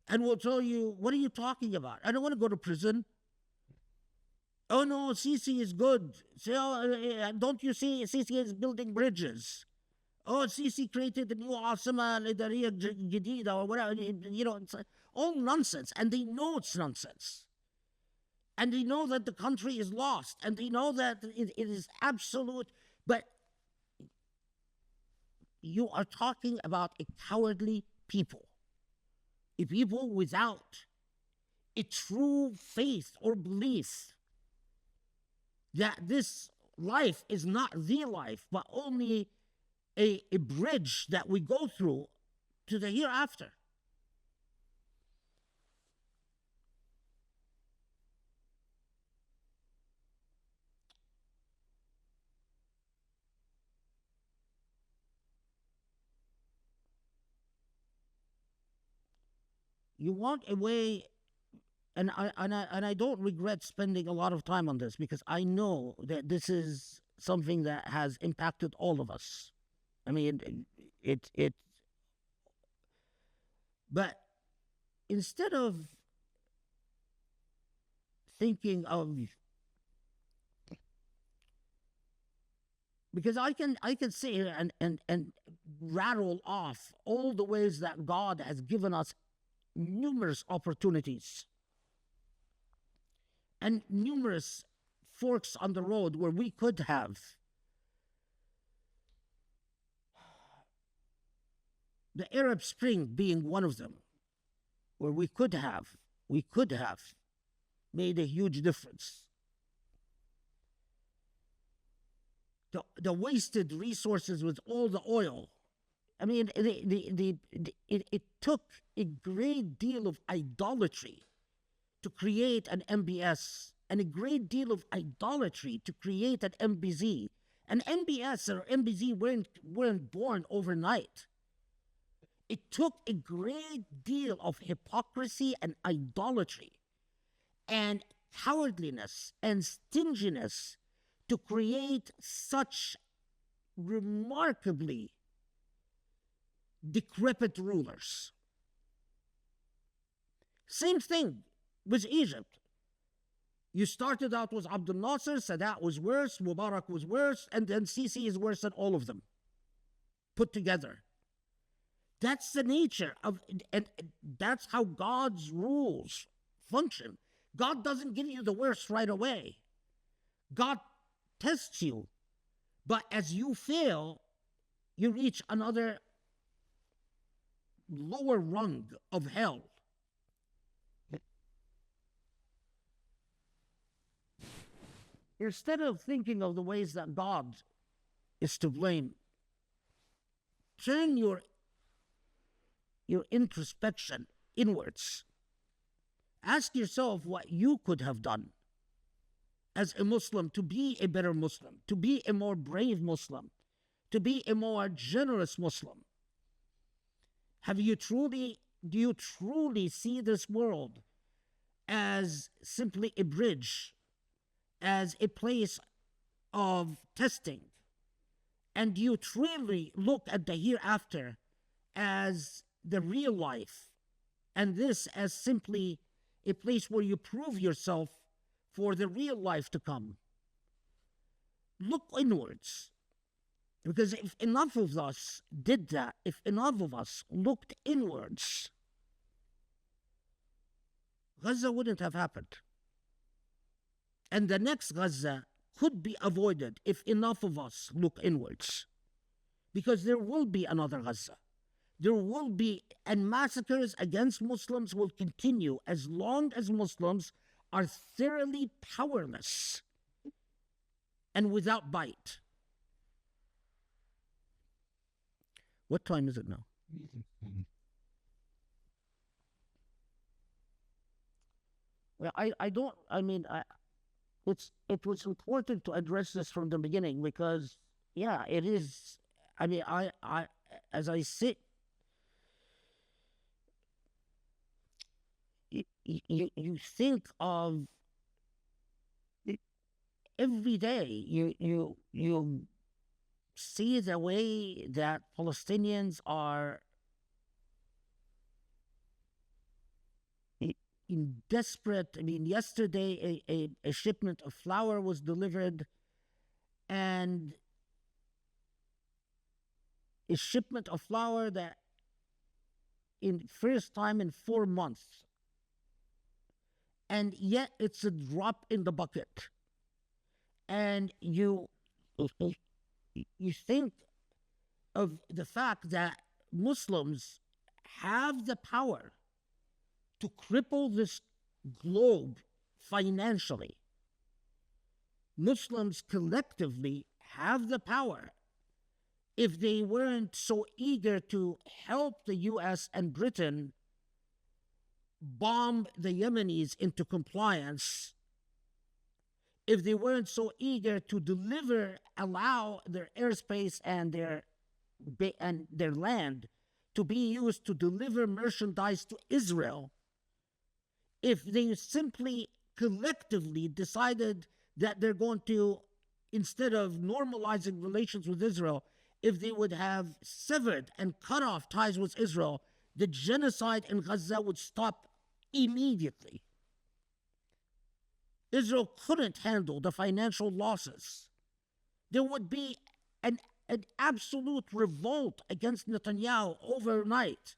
and will tell you, what are you talking about? I don't want to go to prison. Oh no, Sisi is good. So, don't you see Sisi is building bridges? Oh, Sisi created the new Asima Lidaria Jadida or whatever. It's all nonsense. And they know it's nonsense. And they know that the country is lost. And they know that it is absolute. But you are talking about a cowardly people. A people without a true faith or belief that this life is not the life, but only a bridge that we go through to the hereafter. You want a way, and I don't regret spending a lot of time on this, because I know that this is something that has impacted all of us. I mean, but instead of thinking of, because I can sit here and rattle off all the ways that God has given us numerous opportunities and numerous forks on the road where we could have the Arab Spring being one of them, where we could have made a huge difference. The wasted resources with all the oil. I mean, it took a great deal of idolatry to create an MBS, and a great deal of idolatry to create an MBZ, And MBS or MBZ weren't born overnight. It took a great deal of hypocrisy and idolatry and cowardliness and stinginess to create such remarkably decrepit rulers. Same thing with Egypt. You started out with Abdel Nasser, Sadat was worse, Mubarak was worse, and then Sisi is worse than all of them put together. That's the nature of, and that's how God's rules function. God doesn't give you the worst right away. God tests you. But as you fail, you reach another lower rung of hell. Instead of thinking of the ways that God is to blame, turn your introspection inwards. Ask yourself what you could have done as a Muslim to be a better Muslim, to be a more brave Muslim, to be a more generous Muslim. Do you truly see this world as simply a bridge, as a place of testing? And do you truly look at the hereafter as the real life, and this as simply a place where you prove yourself for the real life to come? Look inwards. Because if enough of us did that, if enough of us looked inwards, Gaza wouldn't have happened. And the next Gaza could be avoided if enough of us look inwards. Because there will be another Gaza. There will be, and massacres against Muslims will continue as long as Muslims are thoroughly powerless and without bite. What time is it now? Well, it was important to address this from the beginning because, yeah, it is. I mean, as I sit, you think of every day. You see the way that Palestinians are in desperate. I mean, yesterday a shipment of flour was delivered, and a shipment of flour that in first time in 4 months, and yet it's a drop in the bucket. And you think of the fact that Muslims have the power to cripple this globe financially. Muslims collectively have the power, if they weren't so eager to help the US and Britain bomb the Yemenis into compliance, if they weren't so eager to allow their airspace and their land to be used to deliver merchandise to Israel, if they simply collectively decided that they're going to, instead of normalizing relations with Israel, if they would have severed and cut off ties with Israel, the genocide in Gaza would stop immediately. Israel couldn't handle the financial losses. There would be an absolute revolt against Netanyahu overnight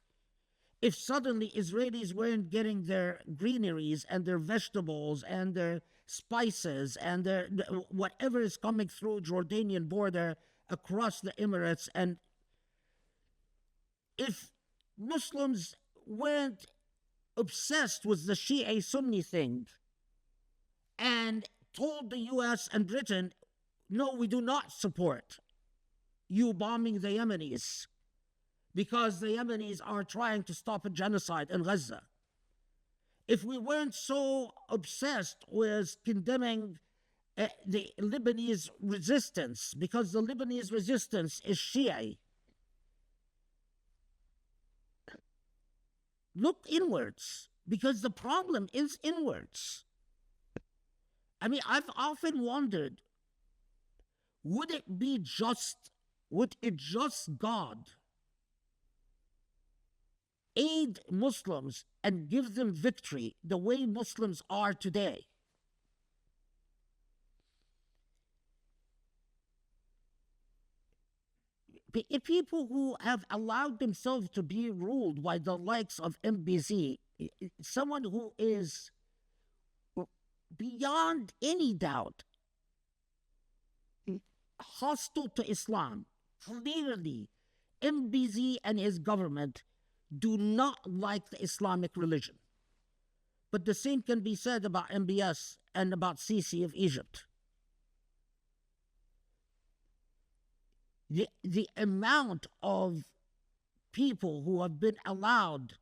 if suddenly Israelis weren't getting their greeneries and their vegetables and their spices and their whatever is coming through Jordanian border across the Emirates, and if Muslims weren't obsessed with the Shia Sunni thing and told the US and Britain, no, we do not support you bombing the Yemenis because the Yemenis are trying to stop a genocide in Gaza. If we weren't so obsessed with condemning the Lebanese resistance, because the Lebanese resistance is Shia. Look inwards, because the problem is inwards. I mean, I've often wondered, would it just God aid Muslims and give them victory the way Muslims are today? People who have allowed themselves to be ruled by the likes of MBZ, someone who is beyond any doubt hostile to Islam. Clearly, MBZ and his government do not like the Islamic religion. But the same can be said about MBS and about Sisi of Egypt. The amount of people who have been allowed,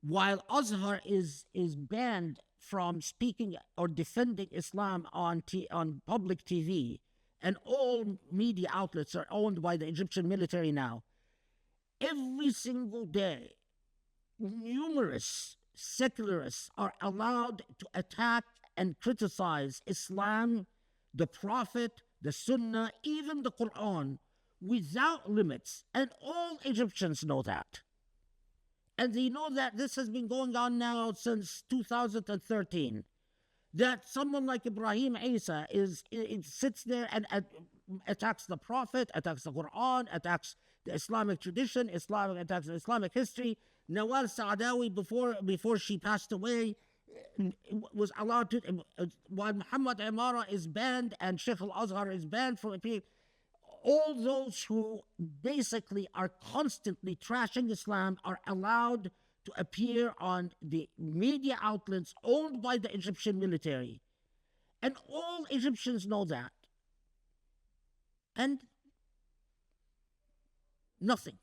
while Azhar is banned from speaking or defending Islam on public TV, and all media outlets are owned by the Egyptian military now, every single day, numerous secularists are allowed to attack and criticize Islam, the Prophet, the Sunnah, even the Quran, without limits. And all Egyptians know that. And they know that this has been going on now since 2013. That someone like Ibrahim Isa sits there and attacks the Prophet, attacks the Quran, attacks the Islamic tradition, attacks Islamic history. Nawal Saadawi, before she passed away, was allowed to, while Muhammad Imara is banned and Sheikh al-Azhar is banned from appearing, all those who basically are constantly trashing Islam are allowed to appear on the media outlets owned by the Egyptian military. And all Egyptians know that. And nothing.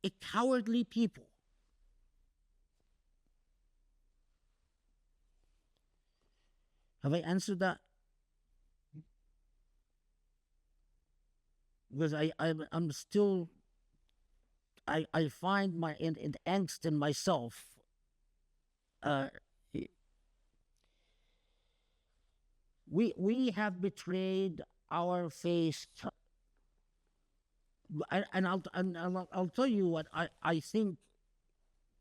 A cowardly people. Have I answered that? Because I'm still, I find my in angst in myself. We have betrayed our faith, and I'll tell you what I think.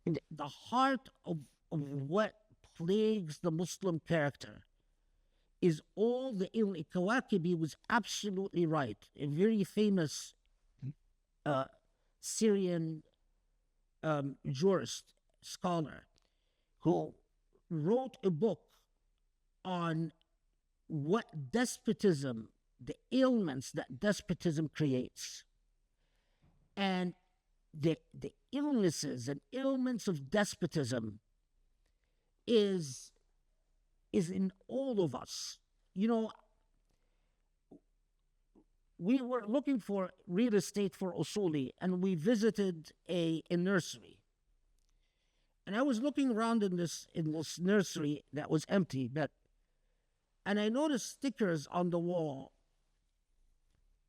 In the heart of what plagues the Muslim character is all the ill. Kawakibi was absolutely right. A very famous Syrian jurist, scholar, who wrote a book on what despotism, the ailments that despotism creates. And the illnesses and ailments of despotism is in all of us. You know, we were looking for real estate for Usuli, and we visited a nursery. And I was looking around in this nursery that was empty, and I noticed stickers on the wall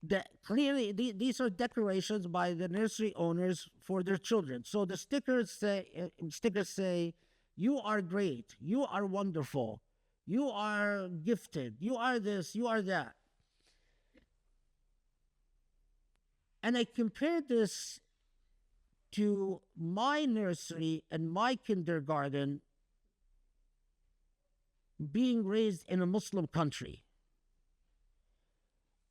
that clearly these are decorations by the nursery owners for their children. So the stickers say, "You are great, you are wonderful, you are gifted, you are this, you are that." And I compared this to my nursery and my kindergarten being raised in a Muslim country.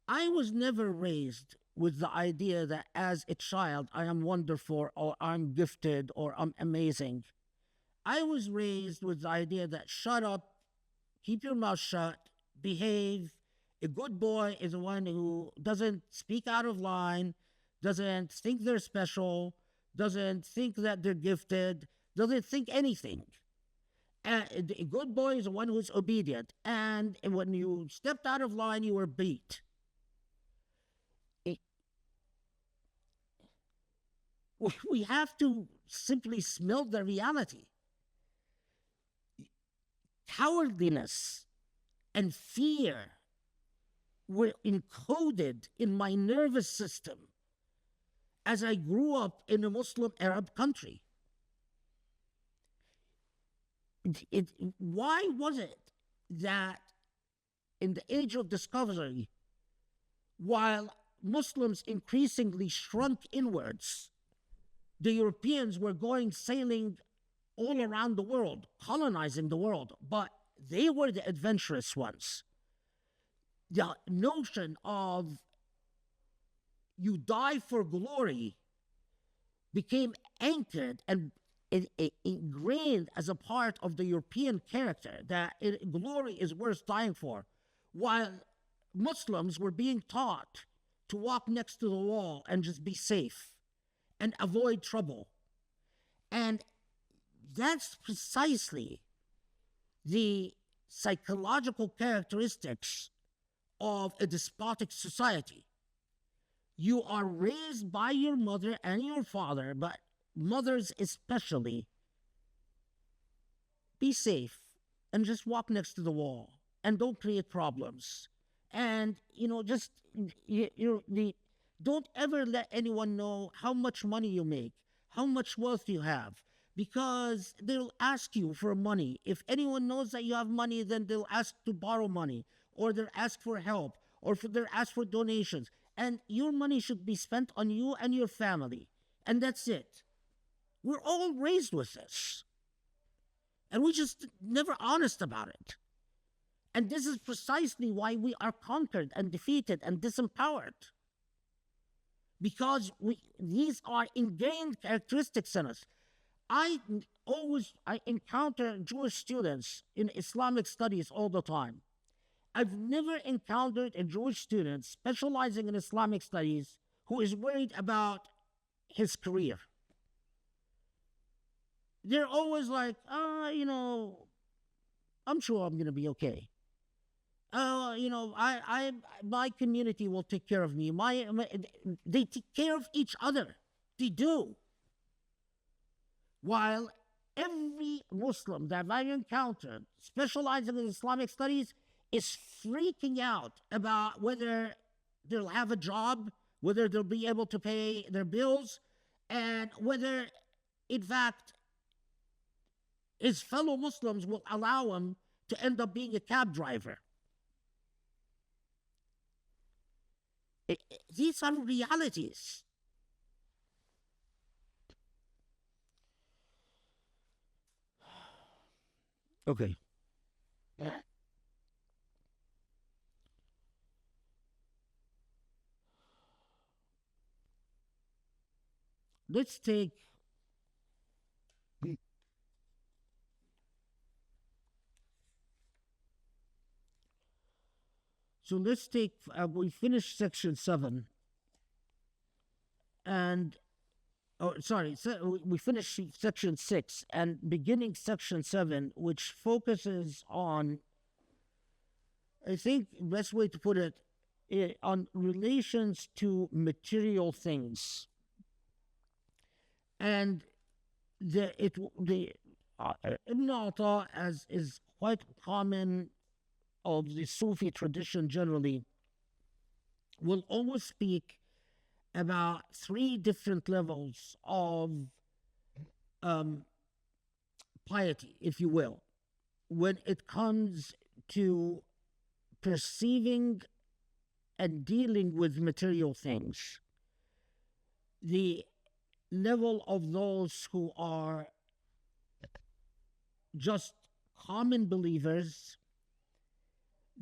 I was never raised with the idea that as a child I am wonderful or I'm gifted or I'm amazing. I was raised with the idea that shut up, keep your mouth shut, behave. A good boy is one who doesn't speak out of line, doesn't think they're special, doesn't think that they're gifted, doesn't think anything. A good boy is one who's obedient. And when you stepped out of line, you were beat. We have to simply smell the reality. Cowardliness and fear were encoded in my nervous system as I grew up in a Muslim Arab country. Why was it that in the age of discovery, while Muslims increasingly shrunk inwards, the Europeans were going sailing all around the world, colonizing the world, but they were the adventurous ones. The notion of you die for glory became anchored and ingrained as a part of the European character, that glory is worth dying for, while Muslims were being taught to walk next to the wall and just be safe and avoid trouble. And that's precisely the psychological characteristics of a despotic society. You are raised by your mother and your father, but mothers especially, be safe and just walk next to the wall and don't create problems. And, just don't ever let anyone know how much money you make, how much wealth you have, because they'll ask you for money. If anyone knows that you have money, then they'll ask to borrow money, or they'll ask for help, or they'll ask for donations. And your money should be spent on you and your family. And that's it. We're all raised with this. And we just never honest about it. And this is precisely why we are conquered and defeated and disempowered. Because these are ingrained characteristics in us. I encounter Jewish students in Islamic studies all the time. I've never encountered a Jewish student specializing in Islamic studies who is worried about his career. They're always like, I'm sure I'm going to be okay. My community will take care of me. They take care of each other. They do. While every Muslim that I've encountered specializing in Islamic studies is freaking out about whether they'll have a job, whether they'll be able to pay their bills, and whether, in fact, his fellow Muslims will allow him to end up being a cab driver. These are realities. Okay. Let's take we finished section 7 and we finished section 6 and beginning section 7, which focuses on, I think the best way to put it, on relations to material things. And Ibn Ata, as is quite common of the Sufi tradition generally, will always speak about 3 different levels of piety, if you will, when it comes to perceiving and dealing with material things. The level of those who are just common believers,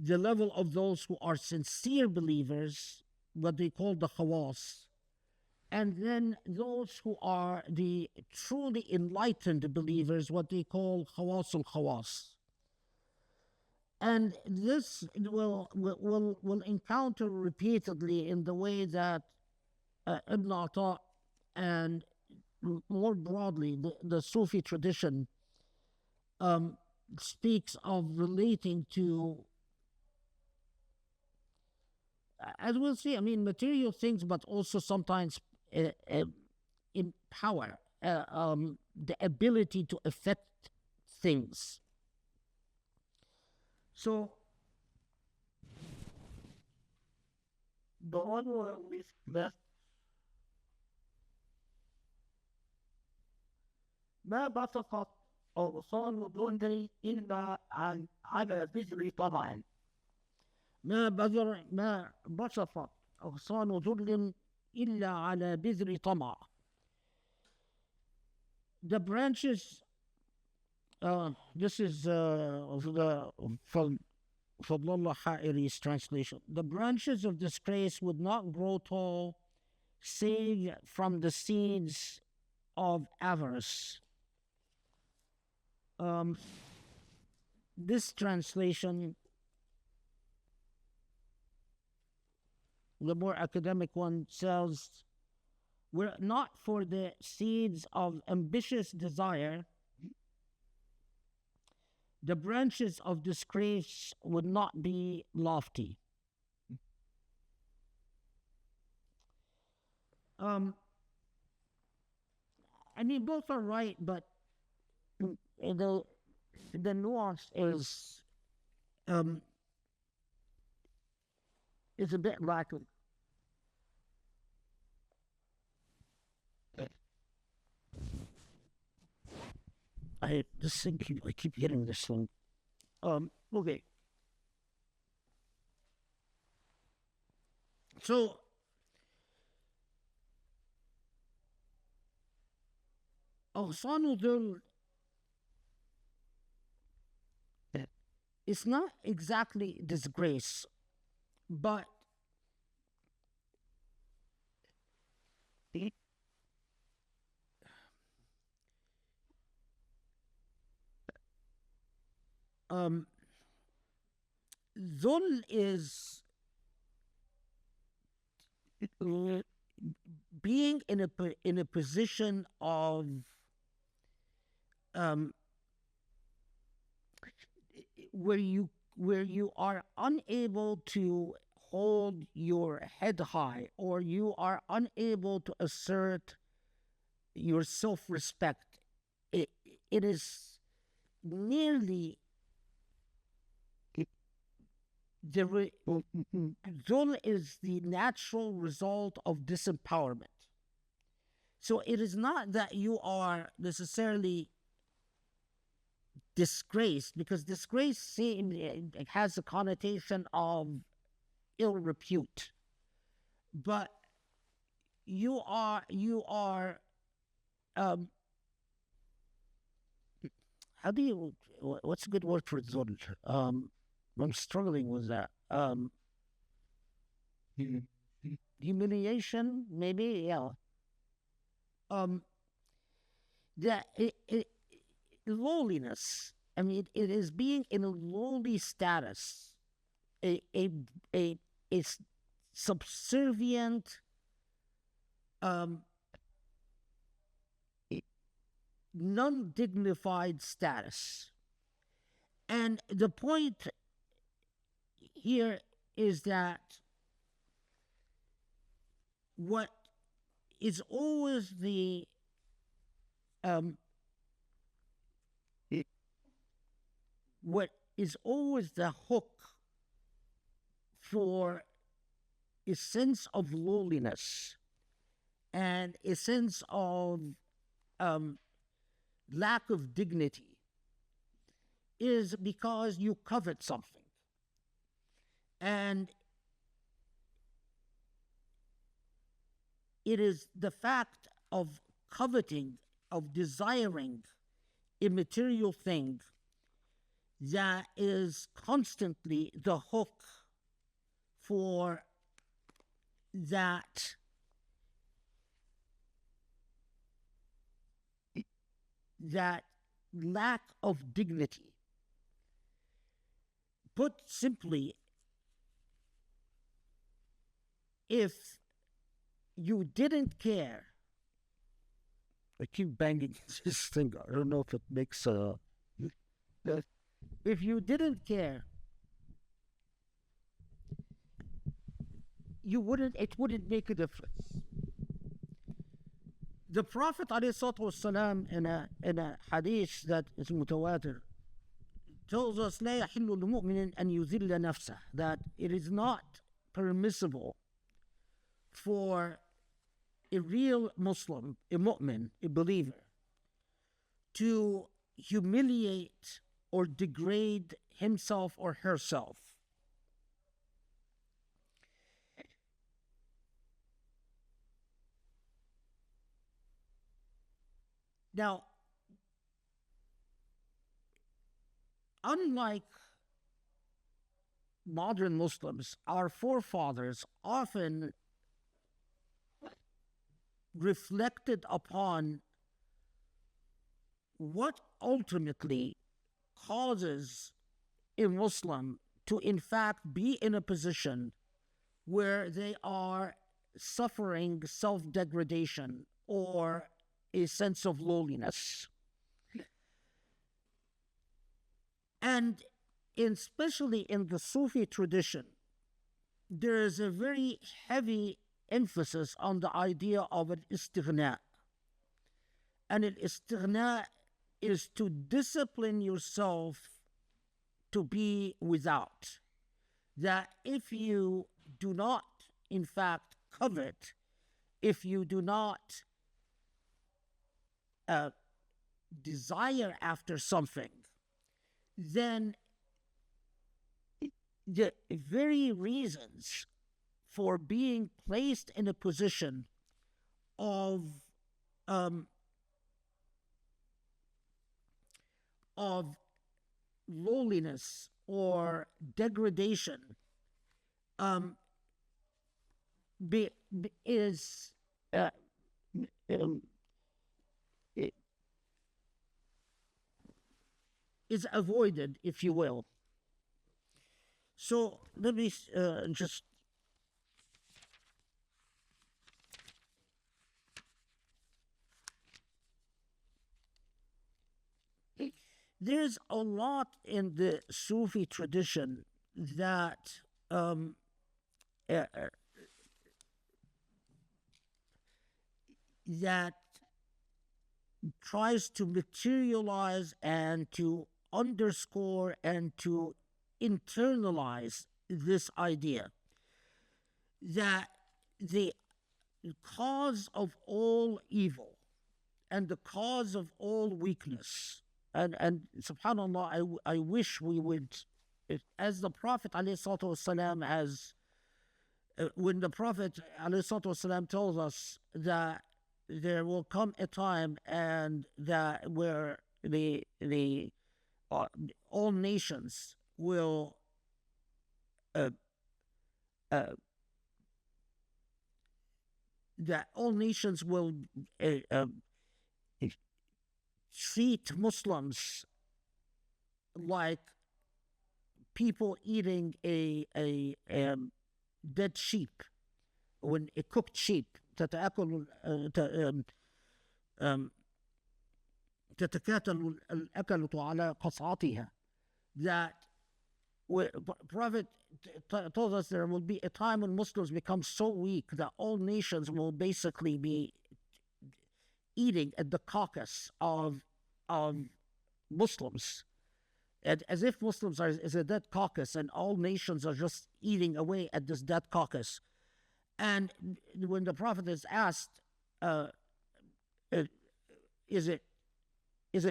the level of those who are sincere believers, what they call the khawas, and then those who are the truly enlightened believers, what they call khawasul khawas. And this will encounter repeatedly in the way that Ibn Ata and more broadly the Sufi tradition speaks of relating to, as we'll see, material things, but also sometimes in power, the ability to affect things. So the one with the ما بسطت أغصان ظلي إلا على بذر طمع. ما بسطت أغصان ظل إلا على بذر طمع. The branches, this is from Fadlullah Ha'iri's translation. The branches of disgrace would not grow tall save from the seeds of avarice. This translation, the more academic one, says, were it not for the seeds of ambitious desire, the branches of disgrace would not be lofty. I mean, both are right, but the nuance is a bit lacking. I keep hitting this thing. Okay. So أغصان ذل, it's not exactly disgrace, but dhul is being in a position of where you are unable to hold your head high, or you are unable to assert your self-respect. It is nearly dhul is the natural result of disempowerment. So it is not that you are necessarily disgraced, because disgrace has a connotation of ill repute, but you are how do you, what's a good word for dhul? I'm struggling with that. Humiliation, maybe, yeah. That lowliness. I mean, it is being in a lowly status, a subservient, non-dignified status. And the point here is that what is always the what is always the hook for a sense of lowliness and a sense of lack of dignity is because you covet something. And it is the fact of coveting, of desiring a material thing, that is constantly the hook for that lack of dignity. Put simply, if you didn't care, I keep banging this thing, I don't know if it makes if you didn't care, it wouldn't make a difference. The Prophet ﷺ in a hadith that is mutawatir tells us لا يحل لمؤمن أن يذل نفسه, that it is not permissible for a real Muslim, a mu'min, a believer, to humiliate or degrade himself or herself. Now, unlike modern Muslims, our forefathers often reflected upon what ultimately causes a Muslim to, in fact, be in a position where they are suffering self degradation or a sense of lowliness. And especially in the Sufi tradition, there is a very heavy emphasis on the idea of an istighna. And an istighna is to discipline yourself to be without. That if you do not, in fact, covet, if you do not desire after something, then the very reasons for being placed in a position of lowliness or degradation is is avoided, if you will. So let me just there's a lot in the Sufi tradition that that tries to materialize and to underscore and to internalize this idea that the cause of all evil and the cause of all weakness, and subhanAllah, I wish we would, as the Prophet ﷺ has, when the Prophet ﷺ tells us that there will come a time and that where the all nations will that all nations will treat Muslims like people eating a dead sheep, when a cooked sheep. تتكاتل الأكلة على قصعتها. That Prophet told us there will be a time when Muslims become so weak that all nations will basically be eating at the carcass of Muslims, and as if Muslims is a dead carcass, and all nations are just eating away at this dead carcass. And when the Prophet is asked, is it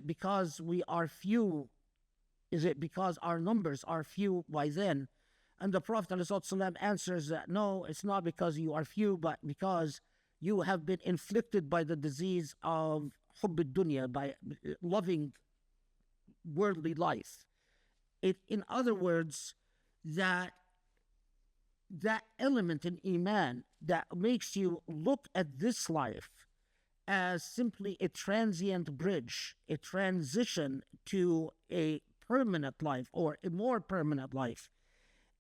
because we are few? Is it because our numbers are few by then? And the Prophet ﷺ answers that no, it's not because you are few, but because you have been inflicted by the disease of hubb dunya, by loving worldly life. In other words, that element in Iman that makes you look at this life as simply a transient bridge, a transition to a permanent life or a more permanent life,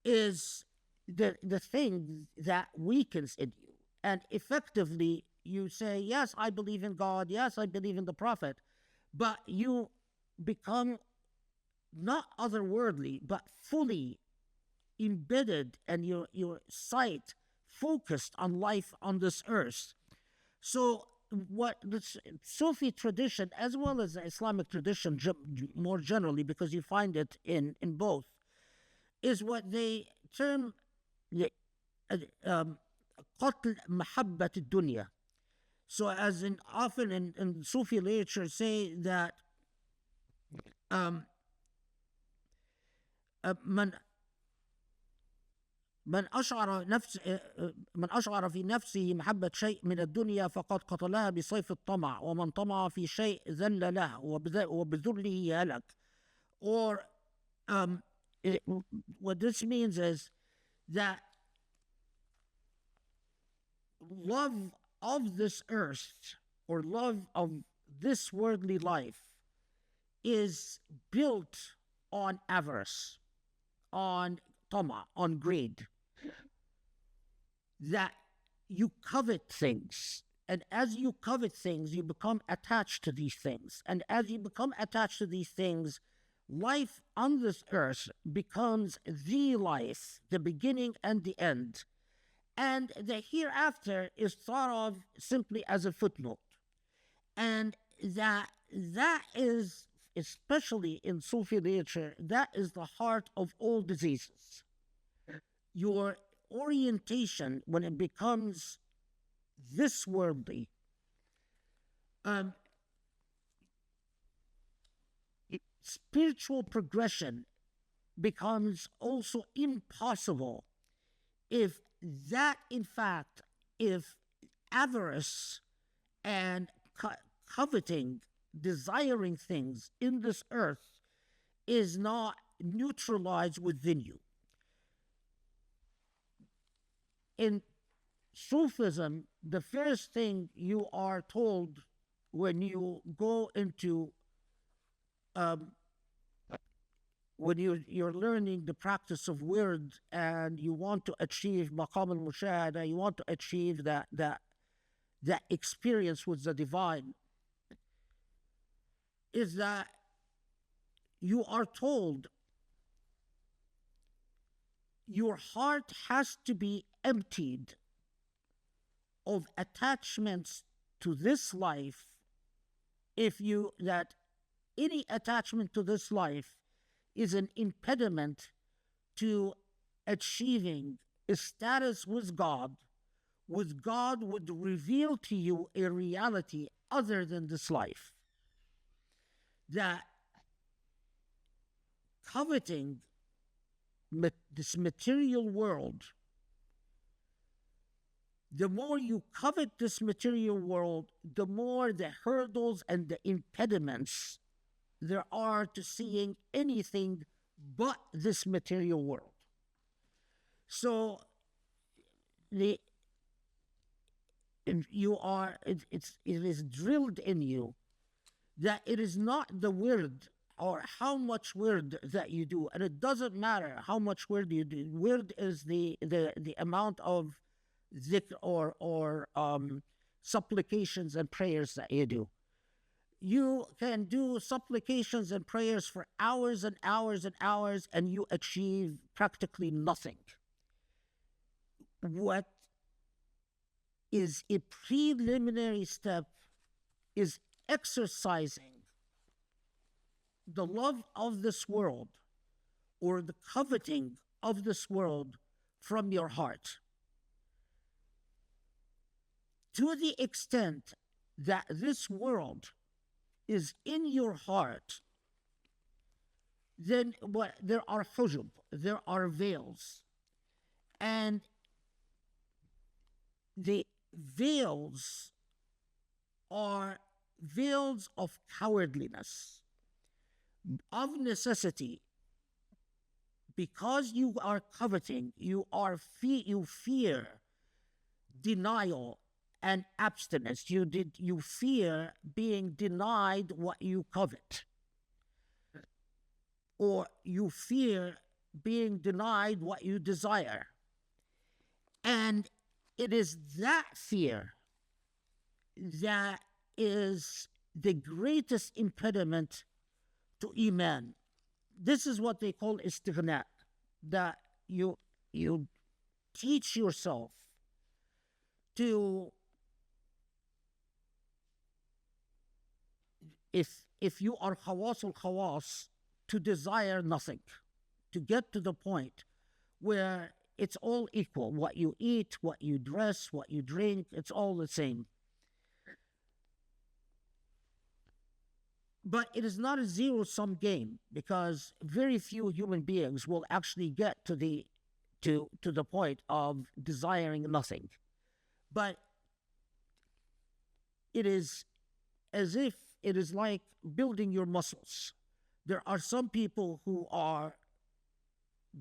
is the thing that weakens in you. And effectively, you say, yes, I believe in God, yes, I believe in the Prophet, but you become not otherworldly, but fully embedded, and your sight focused on life on this earth. So what the Sufi tradition, as well as the Islamic tradition more generally, because you find it in both, is what they term قتل محبة الدنيا. So as in often in Sufi literature say that um, من من أشعر نفس من أشعر في نفسه محبة شيء من الدنيا فقد قتلها بسيف الطمع، ومن طمع في شيء ذل له وبذله هلك. Or what this means is that love of this earth or love of this worldly life is built on avarice, on tama, on greed. That you covet things, and as you covet things, you become attached to these things. And as you become attached to these things, life on this earth becomes the life, the beginning and the end. And the hereafter is thought of simply as a footnote. And that is, especially in Sufi literature, that is the heart of all diseases. Your orientation, when it becomes this worldly, spiritual progression becomes also impossible if that, in fact, if avarice and coveting, desiring things in this earth is not neutralized within you. In Sufism, the first thing you are told when you go into when you're learning the practice of wird and you want to achieve maqam al-mushahada, you want to achieve that experience with the divine, is that you are told your heart has to be emptied of attachments to this life. That any attachment to this life is an impediment to achieving a status with God would reveal to you a reality other than this life. That coveting this material world, the more you covet this material world, the more the hurdles and the impediments there are to seeing anything but this material world. So it is drilled in you that it is not the wird or how much wird that you do, and it doesn't matter how much wird you do. Wird is the amount of zikr or supplications and prayers that you do. You can do supplications and prayers for hours and hours and hours, and you achieve practically nothing. What is a preliminary step is exercising the love of this world or the coveting of this world from your heart. To the extent that this world is in your heart, then there are hujub, there are veils. And the veils are veils of cowardliness, of necessity. Because you are coveting, you fear denial and abstinence. You fear being denied what you covet, or you fear being denied what you desire. And it is that fear that is the greatest impediment to Iman. This is what they call istighna, that you teach yourself to, if you are khawas al-khawas, to desire nothing, to get to the point where it's all equal. What you eat, what you dress, what you drink, it's all the same. But it is not a zero-sum game, because very few human beings will actually get to the point of desiring nothing. But it is as if it is like building your muscles. There are some people who are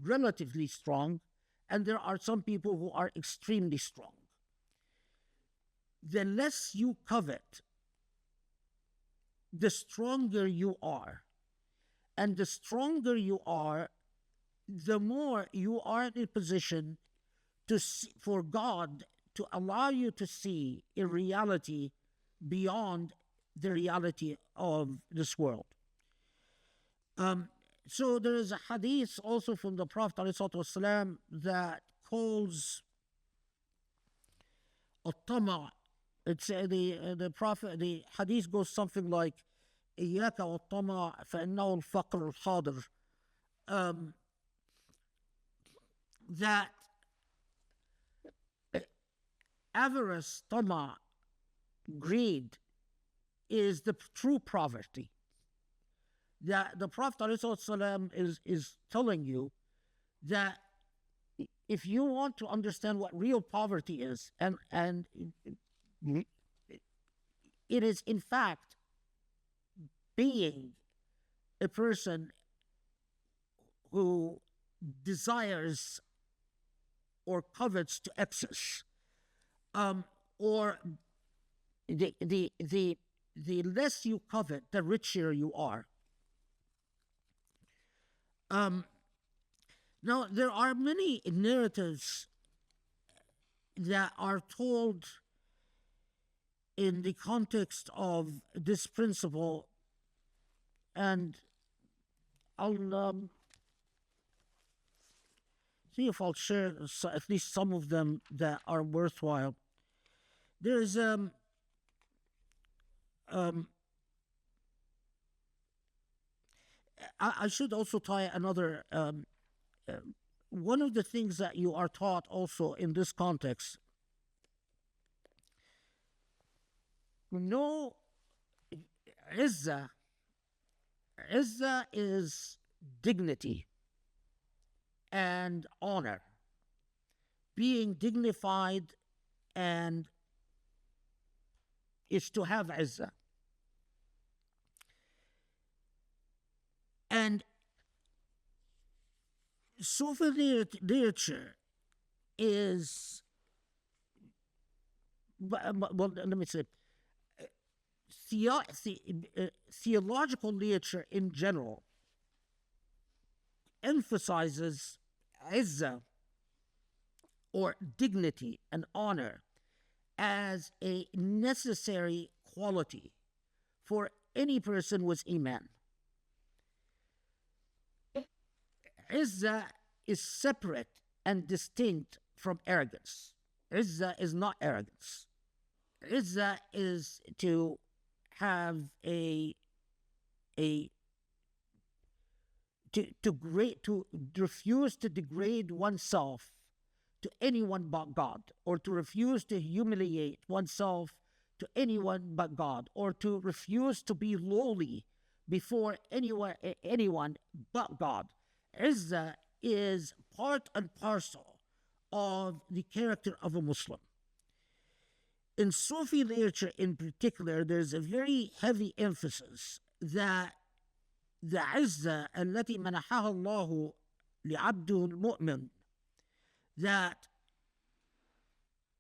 relatively strong, and there are some people who are extremely strong. The less you covet, the stronger you are. And the stronger you are, the more you are in a position to see, for God to allow you to see a reality beyond the reality of this world. So there is a hadith also from the Prophet ﷺ that calls الطمع. It's the Prophet. The hadith goes something like إياك والطمع فإنه الفقر الحاضر. That avarice, طمع, greed is the true poverty. That the Prophet ﷺ is telling you that if you want to understand what real poverty is, and it is in fact being a person who desires or covets to excess, or the less you covet, the richer you are. Now, there are many narratives that are told in the context of this principle, and I'll see if I'll share at least some of them that are worthwhile. There's I should also tie another one of the things that you are taught also in this context. No, Izzah is dignity and honor, being dignified, and is to have Izzah. And Sufi literature is, well, let me say, theological literature in general emphasizes Izzah, or dignity and honor, as a necessary quality for any person with Iman. Izzah is separate and distinct from arrogance. Izzah is not arrogance. Izzah is to have to refuse to degrade oneself to anyone but God, or to refuse to humiliate oneself to anyone but God, or to refuse to be lowly before anyone but God. Izzah is part and parcel of the character of a Muslim. In Sufi literature in particular, there's a very heavy emphasis that the Izzah التي منحها الله لعبده المؤمن, that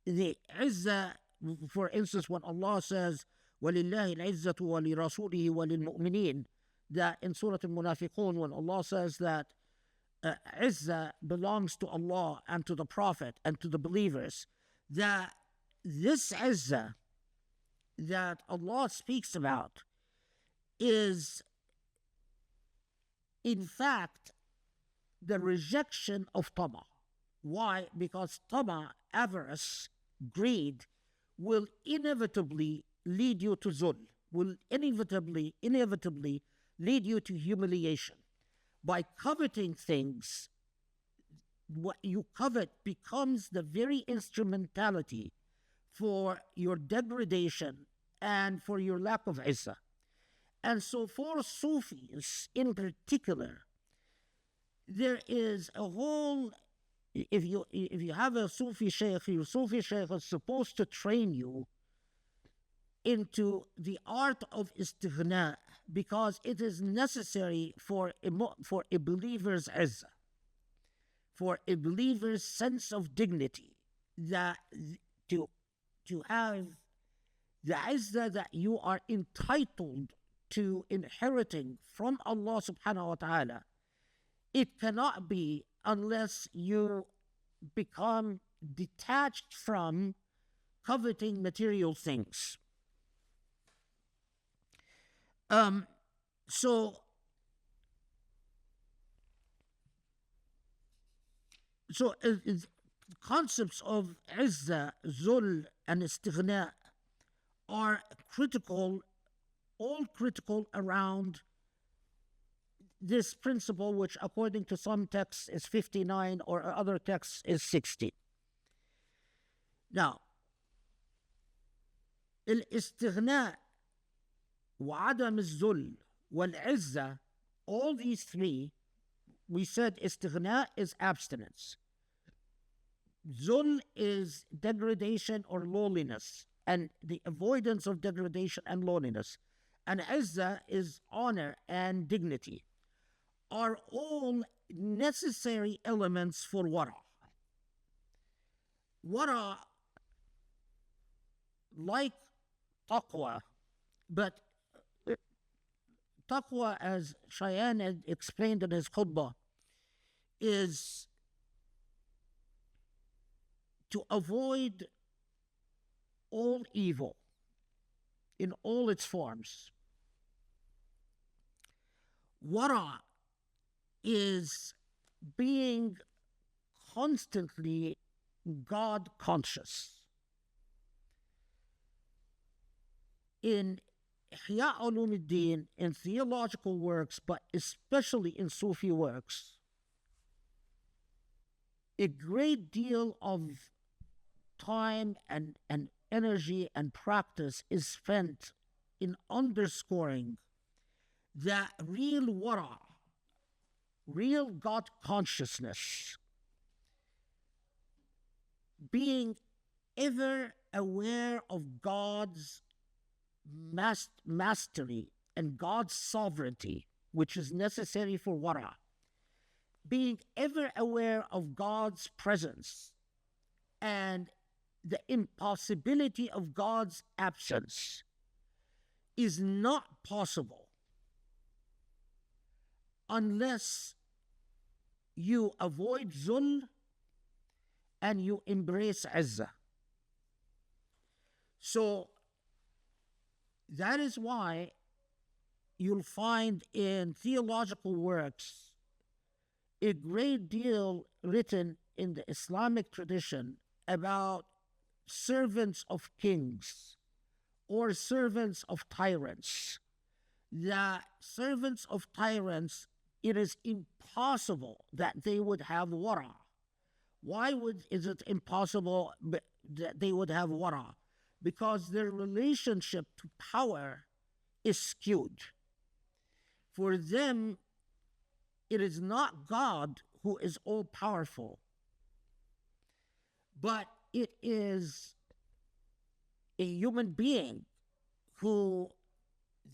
the Izzah, for instance, when Allah says وَلِلَّهِ الْعِزَّةُ وَلِرَسُولِهِ وَلِلْمُؤْمِنِينَ, that in Surah Al-Munafiqun, when Allah says that Izzah belongs to Allah and to the Prophet and to the believers, that this Izzah that Allah speaks about is in fact the rejection of Tama. Why? Because Tama, avarice, greed, will inevitably lead you to Zul, will inevitably lead you to humiliation. By coveting things, what you covet becomes the very instrumentality for your degradation and for your lack of izzah. And so for Sufis in particular, there is a whole, if you have a Sufi sheikh, your Sufi sheikh is supposed to train you into the art of istighna, because it is necessary for a believer's izzah, for a believer's sense of dignity, that to have the izzah that you are entitled to inheriting from Allah subhanahu wa ta'ala. It cannot be unless you become detached from coveting material things. So concepts of izzah, zul, and istighna are critical, all critical around this principle, which according to some texts is 59 or other texts is 60. Now, الاستغناء وعدم الذل والعزة, all these three, we said istighna is abstinence. Zul is degradation or lowliness, and the avoidance of degradation and lowliness. And izzah is honor and dignity, are all necessary elements for wara. Wara, like taqwa, but taqwa, as Cheyenne had explained in his khutbah, is to avoid all evil in all its forms. Wara is being constantly God conscious. In Ihya Ulumuddin, in theological works, but especially in Sufi works, a great deal of time and energy and practice is spent in underscoring that real wara, real God consciousness, being ever aware of God's mastery and God's sovereignty, which is necessary for wara, being ever aware of God's presence and the impossibility of God's absence, is not possible unless you avoid zul and you embrace izzah. So that is why you'll find in theological works a great deal written in the Islamic tradition about servants of kings or servants of tyrants. The servants of tyrants, it is impossible that they would have wara. Why is it impossible that they would have wara? Because their relationship to power is skewed. For them, it is not God who is all-powerful, but it is a human being who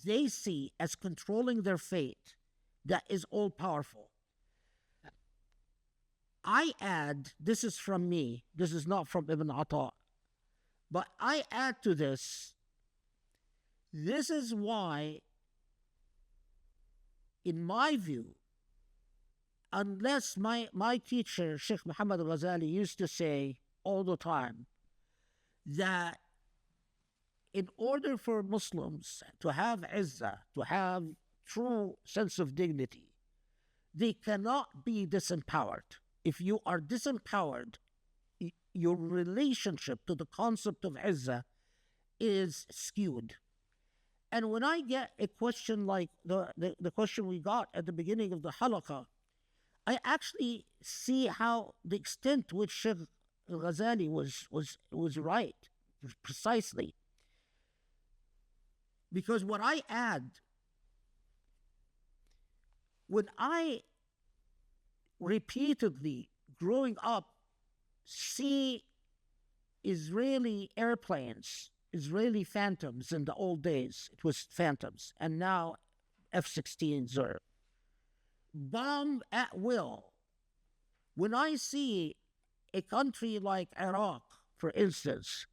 they see as controlling their fate that is all-powerful. I add, this is from me, this is not from Ibn Ata, but I add to this is why, in my view, unless my teacher, Sheikh Muhammad Ghazali, used to say all the time that in order for Muslims to have izzah, to have true sense of dignity, they cannot be disempowered. If you are disempowered, your relationship to the concept of izzah is skewed. And when I get a question like the question we got at the beginning of the halaqah, I actually see how the extent to which Sheikh Ghazali was right, precisely. Because what I add, when I repeatedly growing up see Israeli airplanes, Israeli Phantoms in the old days, it was Phantoms, and now F-16s are bomb at will. When I see a country like Iraq, for instance,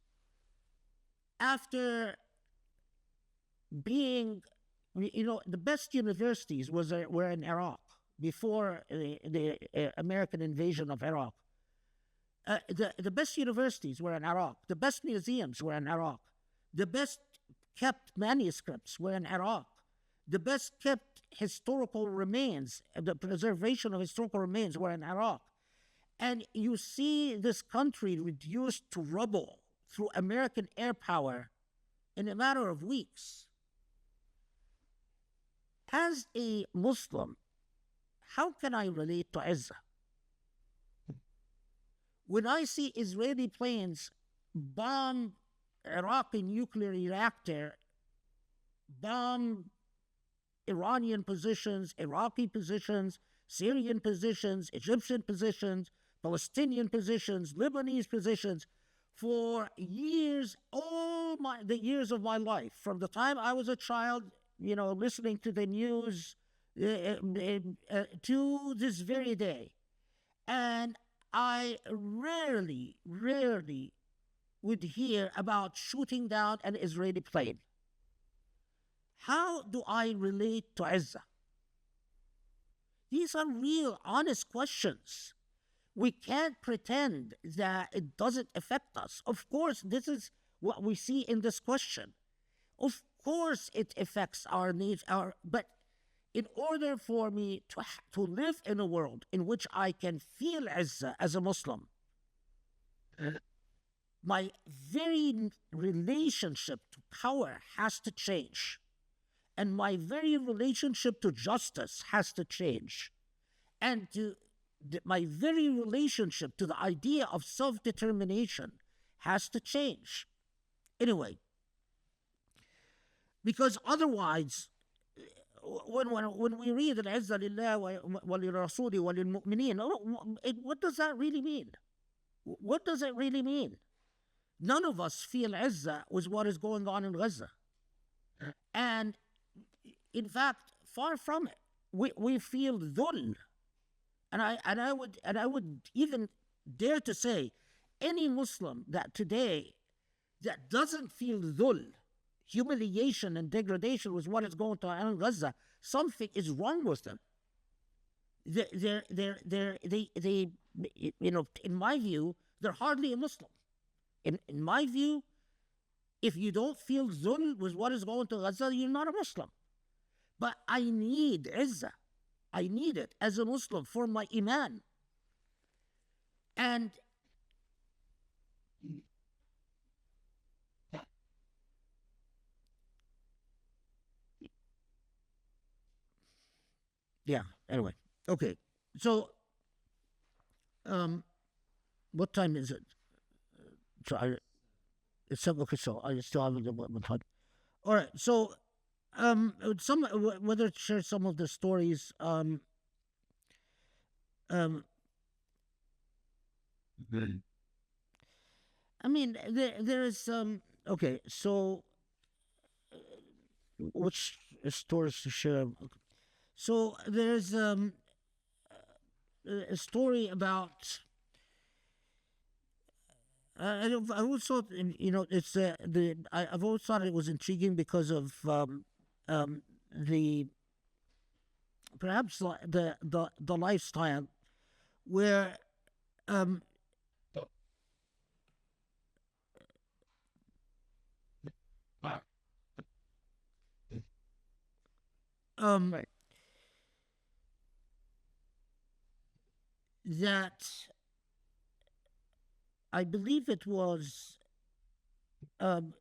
after being, the best universities were in Iraq before the American invasion of Iraq. The best universities were in Iraq. The best museums were in Iraq. The best kept manuscripts were in Iraq. The best kept historical remains, the preservation of historical remains were in Iraq. And you see this country reduced to rubble through American air power in a matter of weeks. As a Muslim, how can I relate to Izzah? When I see Israeli planes bomb Iraqi nuclear reactor, bomb Iranian positions, Iraqi positions, Syrian positions, Egyptian positions, Palestinian positions, Lebanese positions, for years, the years of my life, from the time I was a child, listening to the news to this very day. And I rarely would hear about shooting down an Israeli plane. How do I relate to Izzah? These are real, honest questions. We can't pretend that it doesn't affect us. Of course, this is what we see in this question. Of course, it affects our needs, but in order for me to live in a world in which I can feel as a Muslim, my very relationship to power has to change. And my very relationship to justice has to change. And my very relationship to the idea of self-determination has to change. Anyway, because otherwise, when we read al-Izzah lillah wa li-rasuli wa lil-mu'mineen, what does that really mean? What does it really mean? None of us feel Izzah with what is going on in Gaza. And in fact, far from it, we feel dhul. And I would even dare to say, any Muslim that today that doesn't feel dhul, humiliation and degradation with what is going on in Gaza, something is wrong with them. They in my view, they're hardly a Muslim. In my view, if you don't feel dhul with what is going to Gaza, you're not a Muslim. But I need Izzah. I need it as a Muslim for my Iman. And yeah, anyway. Okay. So what time is it? So it's 7 okay, so I still have a little bit of time. All right, so whether to share some of the stories. I mean, there is okay. So, which stories to share? So there's a story about. I always thought, it's I've always thought it was intriguing because of the perhaps the lifestyle where Right. that I believe it was Ibn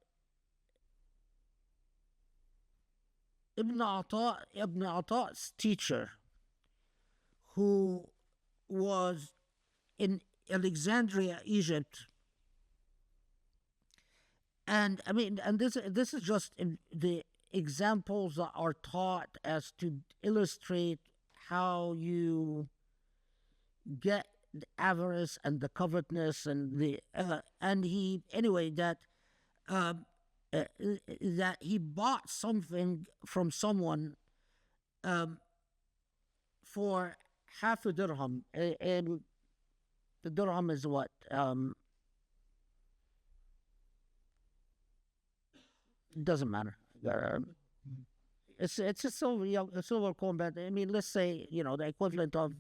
Ata''s teacher who was in Alexandria, Egypt. And I mean, and this is just in the examples that are taught as to illustrate how you get the avarice and the covetousness and the and he anyway um, that he bought something from someone um, for half a dirham, and the dirham is what doesn't matter. It's a silver, a silver coin, but I mean, let's say the equivalent of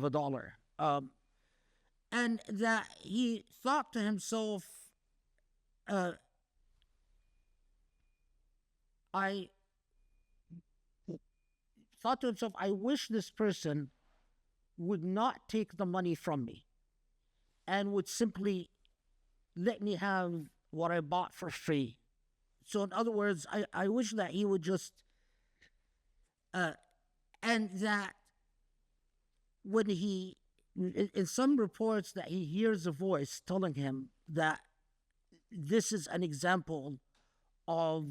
a dollar. And that he thought to himself, uh, I thought to himself, I wish this person would not take the money from me and would simply let me have what I bought for free. So, in other words, I wish that he would just, and that when he, in some reports, that he hears a voice telling him that this is an example of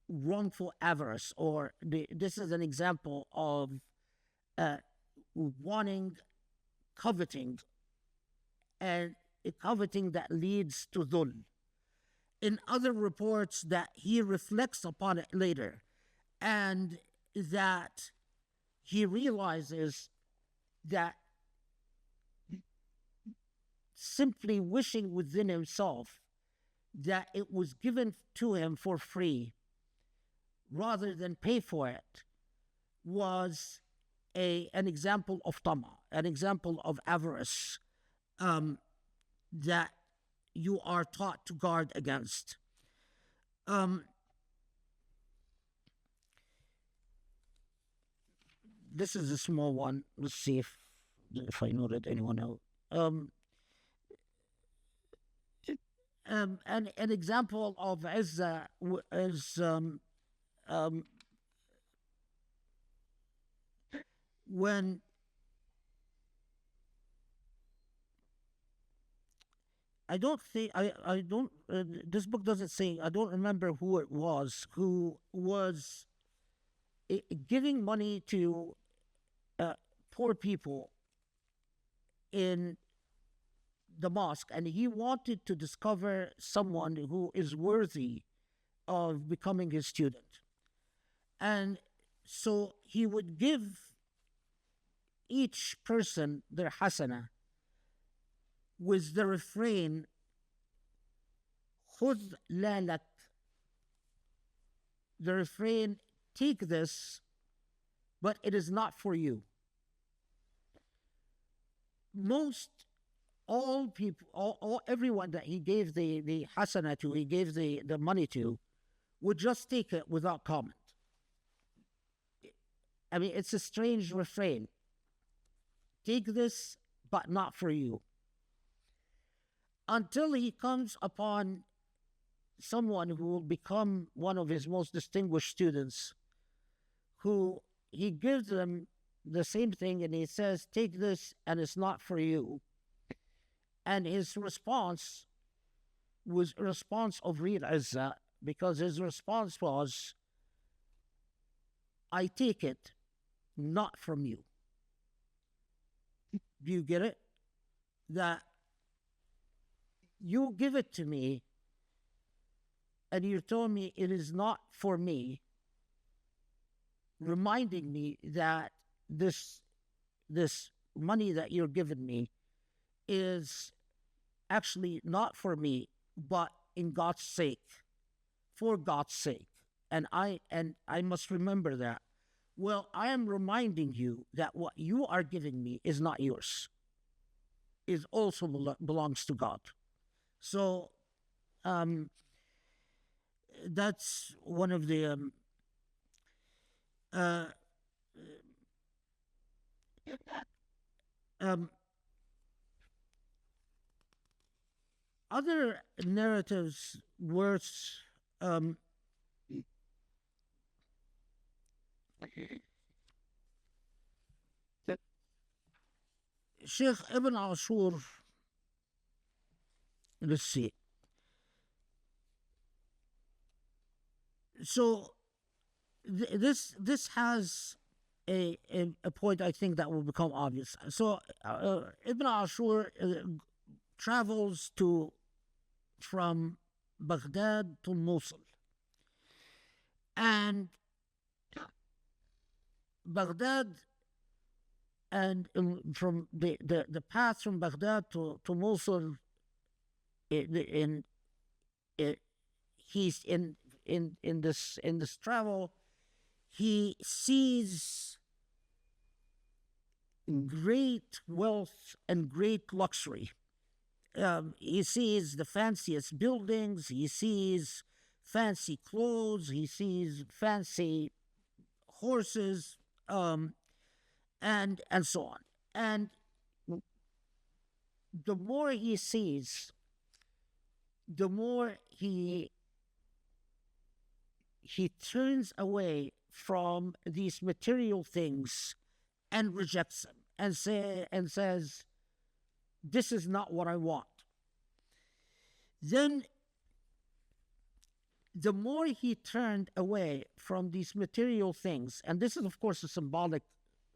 wrongful avarice, or this is an example of uh, wanting, coveting, and a coveting that leads to dhul. In other reports, that he reflects upon it later, and that he realizes that simply wishing within himself that it was given to him for free rather than pay for it was an example of tama, an example of avarice that you are taught to guard against. This is a small one. Let's see if I noted anyone else. An example of Izza is when I don't think I don't this book doesn't say, I don't remember who it was who was giving money to poor people in the mosque, and he wanted to discover someone who is worthy of becoming his student. And so he would give each person their hasana with the refrain, khudh la lak, the refrain, take this, but it is not for you. Most all people, everyone that he gave the hasana to, he gave the money to, would just take it without comment. I mean, it's a strange refrain. Take this, but not for you. Until he comes upon someone who will become one of his most distinguished students, who he gives them the same thing and he says, take this and it's not for you. And his response was a response of real izzah, because his response was, I take it not from you. Do you get it? That you give it to me and you're telling me it is not for me, reminding me that this money that you're giving me is actually not for me, but in God's sake, for God's sake. And I must remember that. Well, I am reminding you that what you are giving me is not yours. It also belongs to God. So that's one of the other narratives worth Sheikh Ibn Ashur, let's see. So this has a point I think that will become obvious. So Ibn Ashur travels to from Baghdad to Mosul, and Baghdad and from the path from Baghdad to Mosul, in he's in this travel, he sees great wealth and great luxury. He sees the fanciest buildings, he sees fancy clothes, he sees fancy horses, and so on. And the more he sees, the more he turns away from these material things and rejects them and says, this is not what I want. Then the more he turned away from these material things, and this is of course a symbolic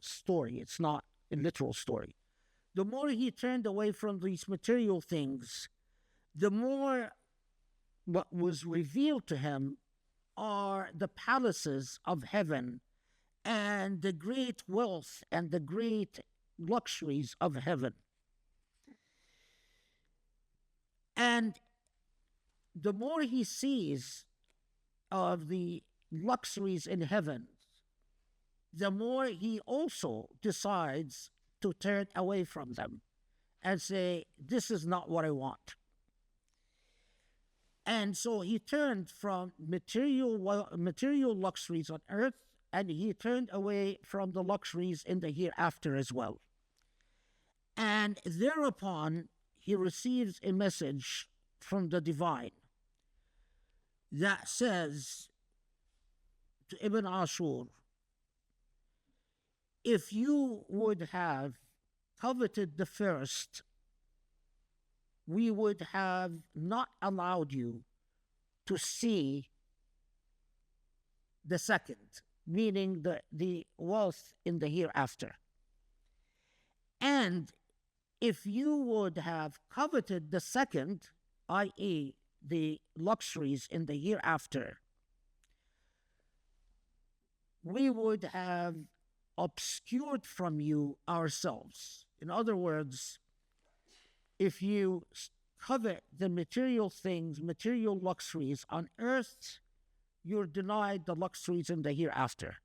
story, it's not a literal story. The more he turned away from these material things, the more what was revealed to him are the palaces of heaven and the great wealth and the great luxuries of heaven. And the more he sees of the luxuries in heaven, the more he also decides to turn away from them and say, this is not what I want. And so he turned from material luxuries on earth, and he turned away from the luxuries in the hereafter as well. And thereupon he receives a message from the divine that says to Ibn Ashur, if you would have coveted the first, we would have not allowed you to see the second, meaning the wealth in the hereafter. And if you would have coveted the second, i.e., the luxuries in the hereafter, we would have obscured from you ourselves. In other words, if you covet the material things, material luxuries on earth, you're denied the luxuries in the hereafter.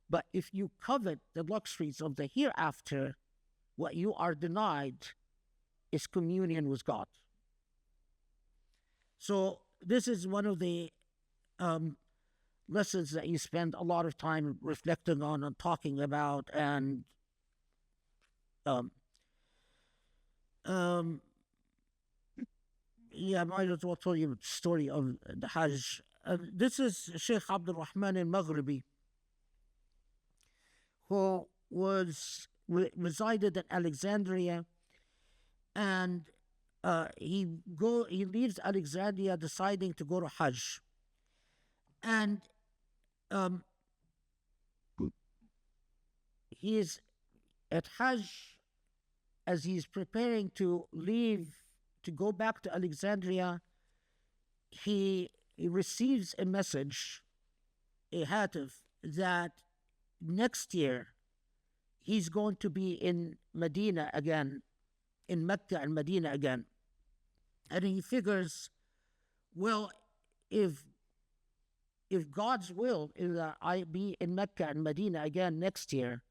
But if you covet the luxuries of the hereafter, what you are denied is communion with God. So this is one of the lessons that you spend a lot of time reflecting on and talking about, and yeah, I might as well tell you the story of the Hajj. This is Sheikh Abdul Rahman al-Maghribi, who resided in Alexandria, and he leaves Alexandria deciding to go to Hajj. And he is at Hajj as he's preparing to leave to go back to Alexandria. He receives a message, a hatif, that next year he's going to be in Medina again, in Mecca and Medina again. And he figures, well, if God's will is that I be in Mecca and Medina again next year,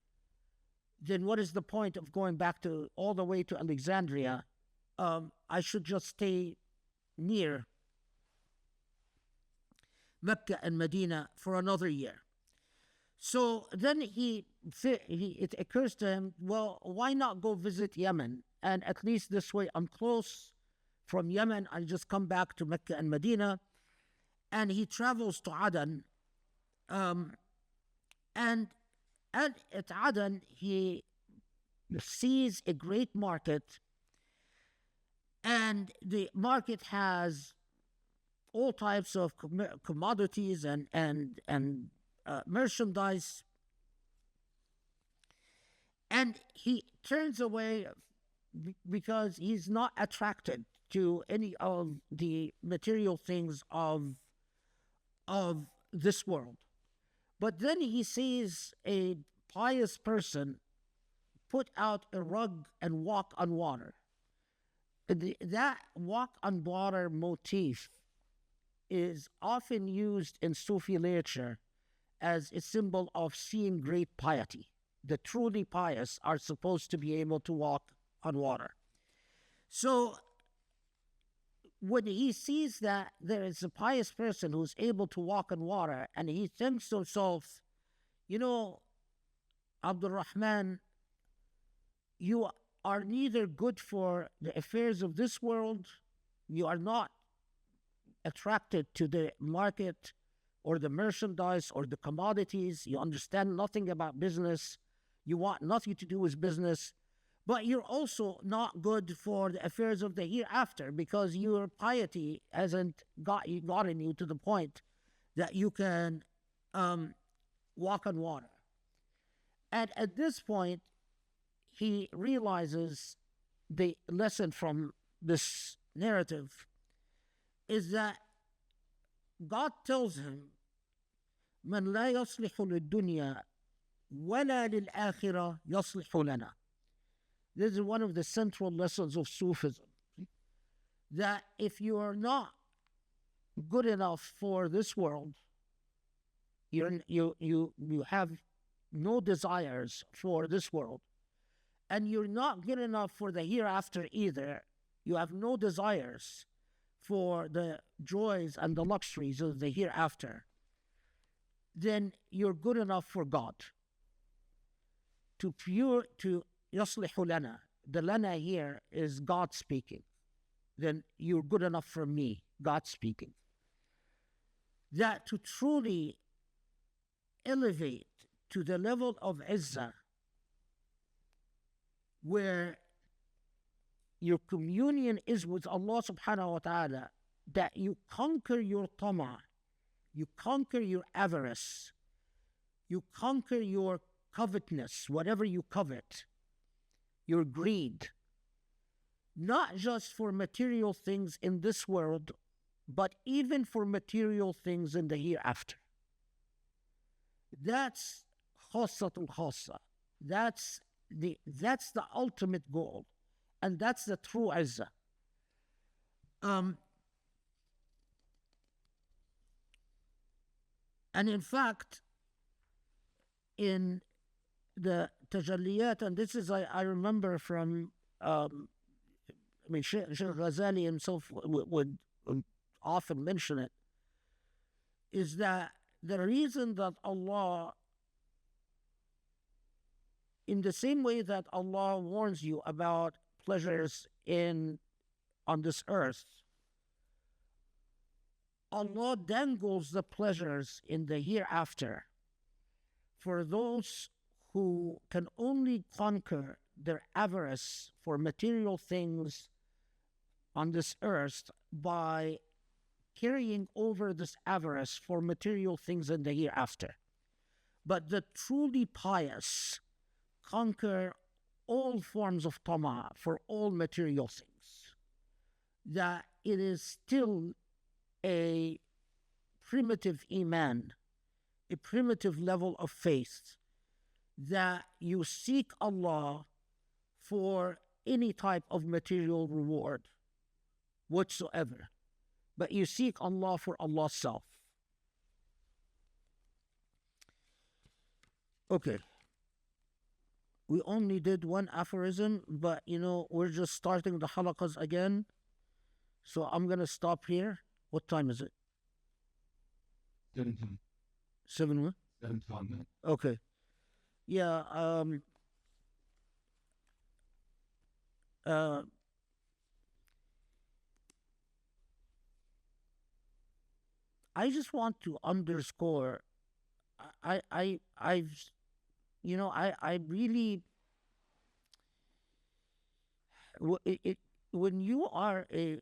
then what is the point of going back to all the way to Alexandria? I should just stay near Mecca and Medina for another year. So then it occurs to him, well, why not go visit Yemen? And at least this way I'm close from Yemen. I just come back to Mecca and Medina. And he travels to Aden. And at Aden, he sees a great market, and the market has all types of commodities and merchandise, and he turns away because he's not attracted to any of the material things of this world. But then he sees a pious person put out a rug and walk on water. That walk on water motif is often used in Sufi literature as a symbol of seeing great piety. The truly pious are supposed to be able to walk on water. So when he sees that there is a pious person who's able to walk on water, and he thinks to himself, you know, Abdul Rahman, you are neither good for the affairs of this world, you are not attracted to the market or the merchandise or the commodities, you understand nothing about business, you want nothing to do with business, but you're also not good for the affairs of the hereafter because your piety hasn't gotten you to the point that you can walk on water. And at this point, he realizes the lesson from this narrative is that God tells him, من لا يصلح للدنيا ولا للآخرة يصلح لنا. This is one of the central lessons of Sufism, that if you are not good enough for this world, you have no desires for this world, and you're not good enough for the hereafter either, you have no desires for the joys and the luxuries of the hereafter, then you're good enough for God. To yaslihu lana, the lana here is God speaking. Then you're good enough for me, God speaking. That to truly elevate to the level of izzah, where your communion is with Allah subhanahu wa ta'ala, that you conquer your tama, you conquer your avarice, you conquer your covetousness, whatever you covet, your greed, not just for material things in this world, but even for material things in the hereafter. That's khassatul khassa. That's the ultimate goal, and that's the true izzah. And in fact, in the tajalliyat, and this is I remember from Sheikh Ghazali himself would often mention it, is that the reason that Allah, in the same way that Allah warns you about pleasures on this earth, Allah dangles the pleasures in the hereafter for those who can only conquer their avarice for material things on this earth by carrying over this avarice for material things in the hereafter. But the truly pious conquer all forms of tama for all material things. That it is still a primitive iman, a primitive level of faith, that you seek Allah for any type of material reward whatsoever, but you seek Allah for Allah's self. Okay. We only did one aphorism, but we're just starting the halaqas again. So I'm going to stop here. What time is it? 7. 7 what? 7. Okay. Yeah, I just want to underscore, I really when you are a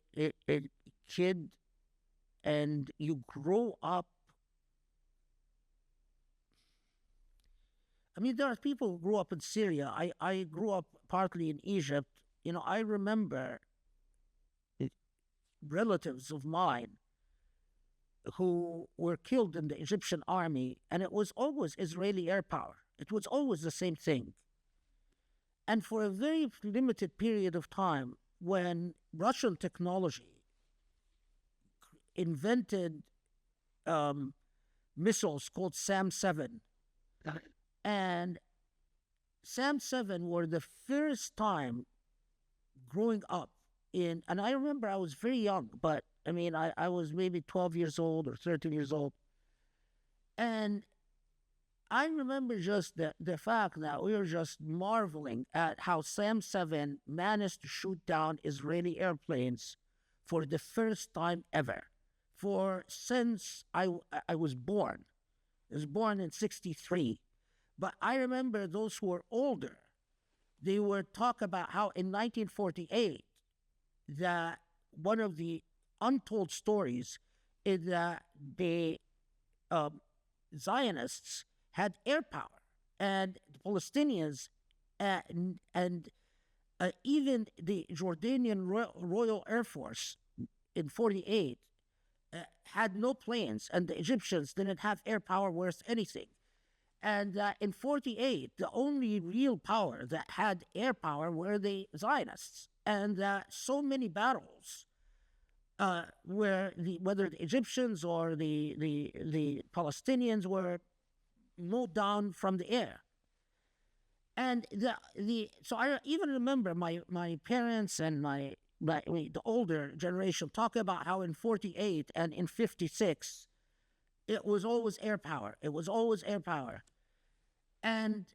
kid and you grow up, I mean, there are people who grew up in Syria. I grew up partly in Egypt. I remember relatives of mine who were killed in the Egyptian army, and it was always Israeli air power. It was always the same thing. And for a very limited period of time, when Russian technology invented missiles called SAM-7, and SAM-7 were the first time growing up and I remember I was very young, but I mean, I was maybe 12 years old or 13 years old. And I remember just the fact that we were just marveling at how SAM-7 managed to shoot down Israeli airplanes for the first time ever. Since I was born. I was born in 1963. But I remember those who were older, they would talk about how in 1948, that one of the untold stories is that the Zionists had air power, and the Palestinians and even the Jordanian Royal Air Force in 48 had no planes, and the Egyptians didn't have air power worth anything. And in 48, the only real power that had air power were the Zionists. And so many battles where whether the Egyptians or the Palestinians were mowed down from the air. And so I even remember my parents and the older generation talk about how in 48 and in 56, it was always air power. It was always air power. And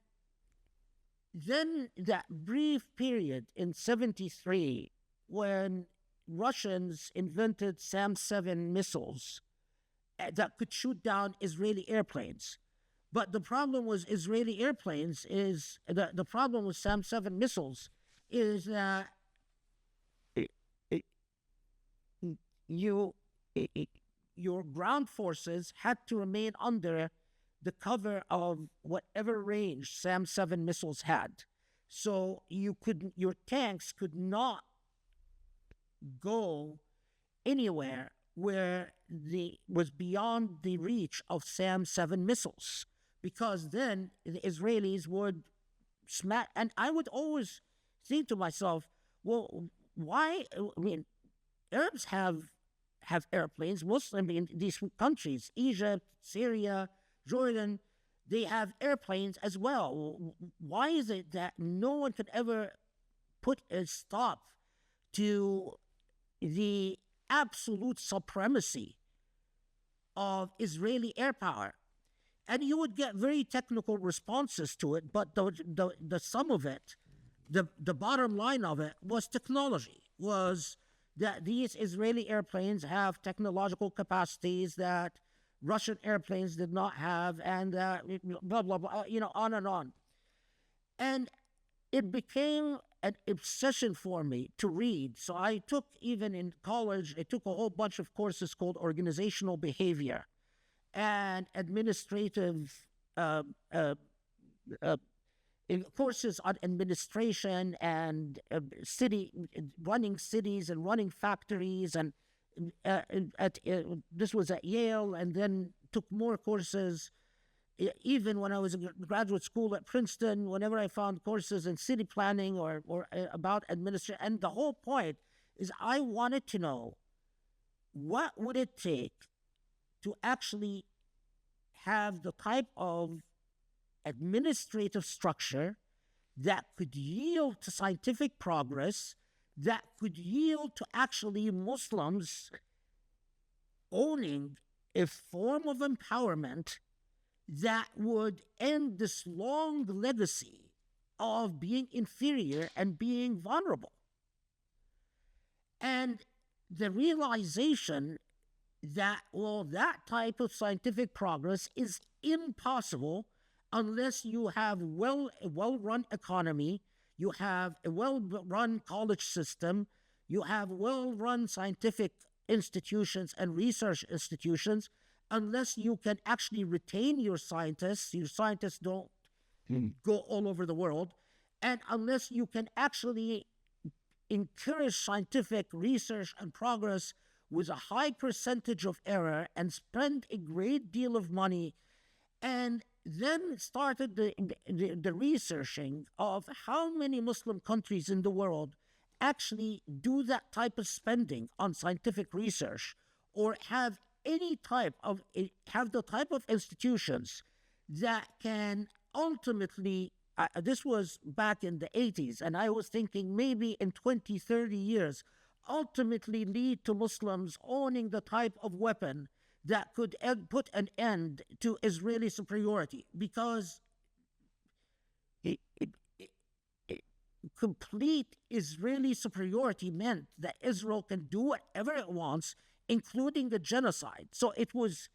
then that brief period in 73 when Russians invented SAM-7 missiles that could shoot down Israeli airplanes. But the problem with Israeli airplanes is, the problem with SAM-7 missiles is that your ground forces had to remain under the cover of whatever range SAM-7 missiles had. So your tanks could not go anywhere where was beyond the reach of SAM-7 missiles, because then the Israelis would smack. And I would always think to myself, well, why? I mean, Arabs have airplanes. Muslim in these countries, Egypt, Syria, Jordan, they have airplanes as well. Why is it that no one could ever put a stop to the absolute supremacy of Israeli air power? And you would get very technical responses to it, but the sum of it, the bottom line of it was technology, was that these Israeli airplanes have technological capacities that Russian airplanes did not have, and blah, blah, blah, on and on. And it became an obsession for me to read. So I took, even in college, I took a whole bunch of courses called organizational behavior and administrative courses on administration and running cities and running factories, and this was at Yale, and then took more courses. Even when I was in graduate school at Princeton, whenever I found courses in city planning or about administration, and the whole point is I wanted to know, what would it take to actually have the type of administrative structure that could yield to scientific progress, that could yield to actually Muslims owning a form of empowerment that would end this long legacy of being inferior and being vulnerable. And the realization that, well, that type of scientific progress is impossible unless you have a well-run economy, you have a well-run college system, you have well-run scientific institutions and research institutions. Unless you can actually retain your scientists don't go all over the world, and unless you can actually encourage scientific research and progress with a high percentage of error and spend a great deal of money, and then started the researching of how many Muslim countries in the world actually do that type of spending on scientific research, or have the type of institutions that can ultimately, this was back in the 80s, and I was thinking maybe in 20, 30 years, ultimately lead to Muslims owning the type of weapon that could put an end to Israeli superiority, because it, it, complete Israeli superiority meant that Israel can do whatever it wants, including the genocide. So it was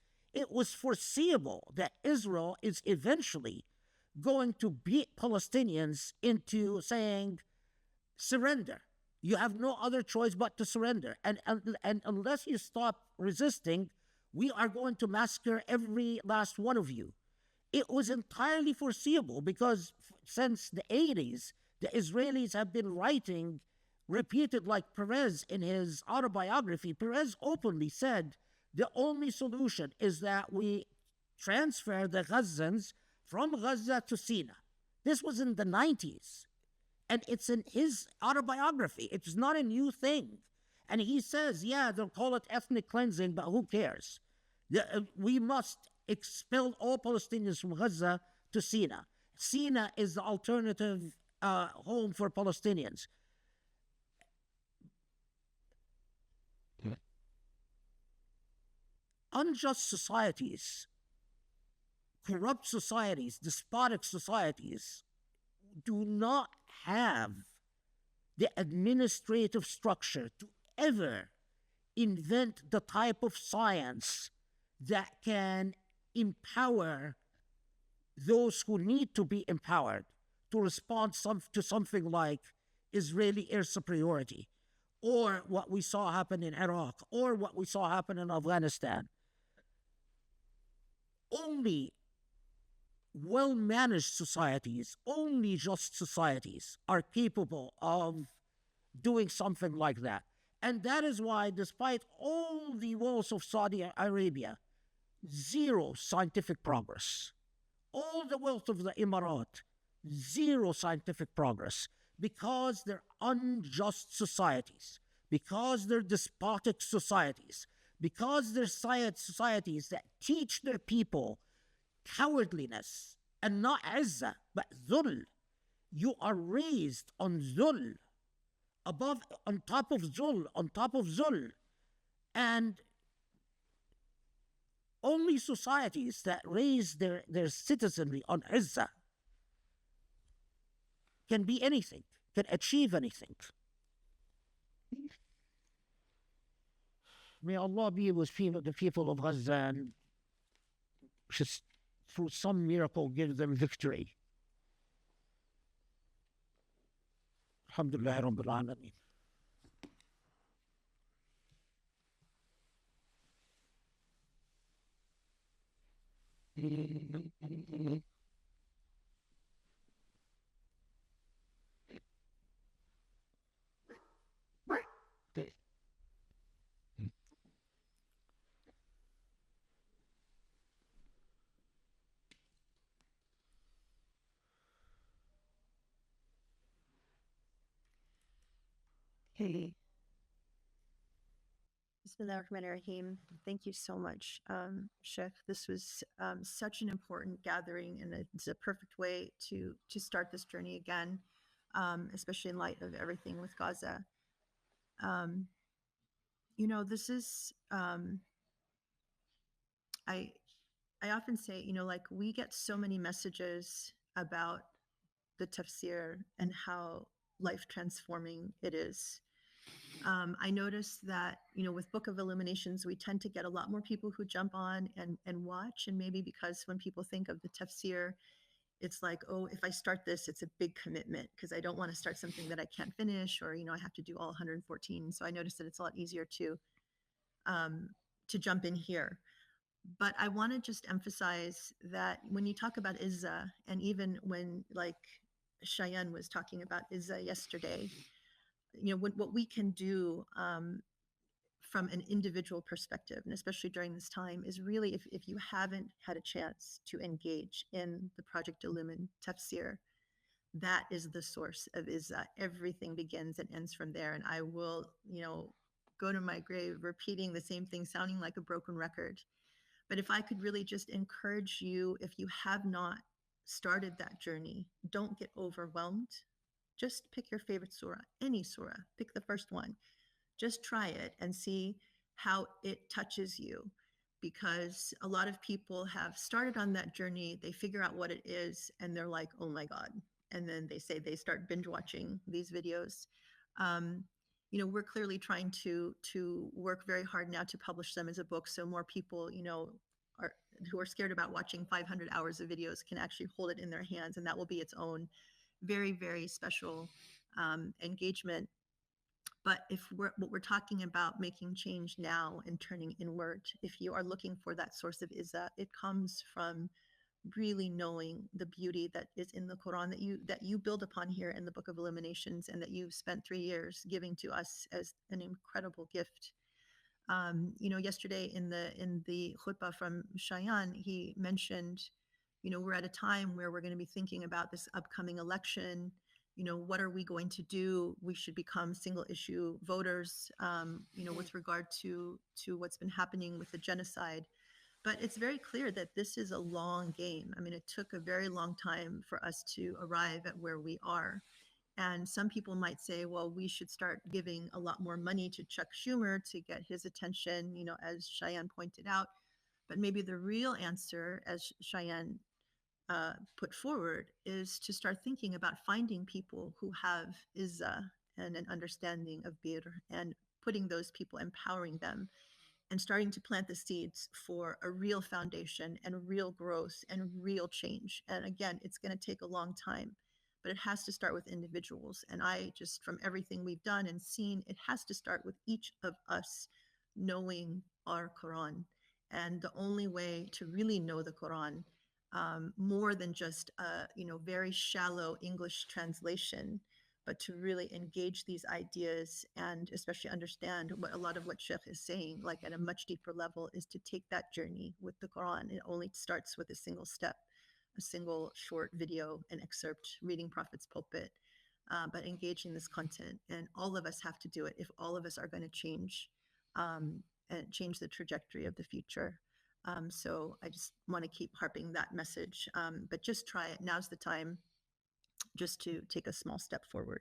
foreseeable that Israel is eventually going to beat Palestinians into saying, surrender. You have no other choice but to surrender. And unless you stop resisting, we are going to massacre every last one of you. It was entirely foreseeable, because since the 80s, the Israelis have been writing, repeated, like Perez in his autobiography. Perez openly said the only solution is that we transfer the Gazans from Gaza to Sinai. This was in the 90s. And it's in his autobiography. It's not a new thing. And he says, yeah, they'll call it ethnic cleansing, but who cares? We must expel all Palestinians from Gaza to Sinai. Sinai is the alternative home for Palestinians. Unjust societies, corrupt societies, despotic societies do not have the administrative structure to ever invent the type of science that can empower those who need to be empowered to respond to something like Israeli air superiority, or what we saw happen in Iraq, or what we saw happen in Afghanistan. Only well-managed societies, only just societies are capable of doing something like that. And that is why, despite all the woes of Saudi Arabia, zero scientific progress. All the wealth of the Emirat, zero scientific progress, because they're unjust societies, because they're despotic societies, because they're societies that teach their people cowardliness, and not izzah, but dhul. You are raised on dhul, on top of dhul. And only societies that raise their citizenry on izzah can be anything, can achieve anything. May Allah be with the people of Gaza, and just through some miracle give them victory. Alhamdulillah Rabbil Alameen. Bismillahirrahmanirrahim. Thank you so much, Sheikh. This was such an important gathering, and it's a perfect way to start this journey again, especially in light of everything with Gaza. This is I often say, like, we get so many messages about the tafsir and how life transforming it is. I noticed that, with Book of Illuminations, we tend to get a lot more people who jump on and watch. And maybe because when people think of the tafsir, it's like, oh, if I start this, it's a big commitment because I don't want to start something that I can't finish, or I have to do all 114. So I noticed that it's a lot easier um, to jump in here. But I want to just emphasize that when you talk about Izza, and even when like Cheyenne was talking about Izza yesterday, what we can do from an individual perspective, and especially during this time, is really if you haven't had a chance to engage in the Project Illumin Tafsir, that is the source of Izza. Everything begins and ends from there. And I will, go to my grave repeating the same thing, sounding like a broken record. But if I could really just encourage you, if you have not started that journey, don't get overwhelmed. Just pick your favorite surah, any surah, pick the first one. Just try it and see how it touches you. Because a lot of people have started on that journey, they figure out what it is, and they're like, oh my God. And then they start binge watching these videos. Um, we're clearly trying to work very hard now to publish them as a book, so more people, are who are scared about watching 500 hours of videos can actually hold it in their hands, and that will be its own very, very special engagement. But if what we're talking about making change now and turning inward, if you are looking for that source of Izzah, it comes from really knowing the beauty that is in the Quran, that you build upon here in the Book of Illuminations, and that you've spent 3 years giving to us as an incredible gift. Yesterday in the khutbah from Cheyenne, he mentioned, we're at a time where we're going to be thinking about this upcoming election. What are we going to do? We should become single issue voters, with regard to what's been happening with the genocide. But it's very clear that this is a long game. I mean, it took a very long time for us to arrive at where we are. And some people might say, well, we should start giving a lot more money to Chuck Schumer to get his attention, as Cheyenne pointed out. But maybe the real answer, as Cheyenne put forward, is to start thinking about finding people who have Izzah and an understanding of Bir, and putting those people, empowering them, and starting to plant the seeds for a real foundation and real growth and real change. And again, it's going to take a long time, but it has to start with individuals. And I just, from everything we've done and seen, it has to start with each of us knowing our Quran. And the only way to really know the Quran, more than just a very shallow English translation, but to really engage these ideas and especially understand what a lot of what Sheikh is saying, like at a much deeper level, is to take that journey with the Quran. It only starts with a single step, a single short video, an excerpt, reading Prophet's pulpit, but engaging this content. And all of us have to do it if all of us are going to change, and change the trajectory of the future. So I just want to keep harping that message, but just try it. Now's the time just to take a small step forward.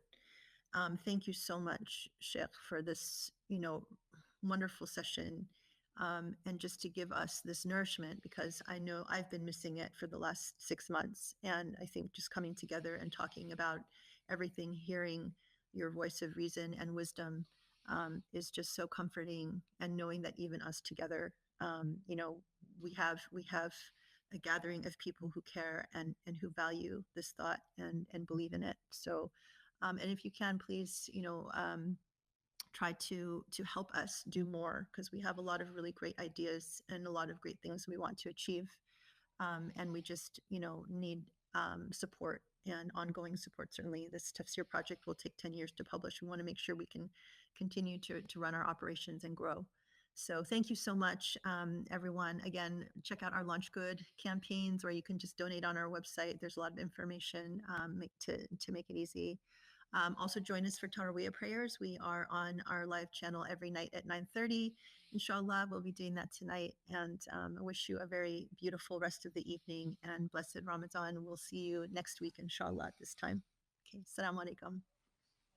Thank you so much, Sheikh, for this, wonderful session, and just to give us this nourishment, because I know I've been missing it for the last 6 months. And I think just coming together and talking about everything, hearing your voice of reason and wisdom, is just so comforting. And knowing that even us together, we have a gathering of people who care and who value this thought and believe in it. So, and if you can, please, try to help us do more, because we have a lot of really great ideas and a lot of great things we want to achieve, and we just need support and ongoing support. Certainly, this Tafsir project will take 10 years to publish. We want to make sure we can continue to run our operations and grow. So thank you so much, everyone. Again, check out our Launch Good campaigns, where you can just donate on our website. There's a lot of information, to make it easy. Also join us for Taraweeh prayers. We are on our live channel every night at 9:30. Inshallah, we'll be doing that tonight. And I wish you a very beautiful rest of the evening and blessed Ramadan. We'll see you next week, inshallah, at this time. Okay, Assalamu alaikum.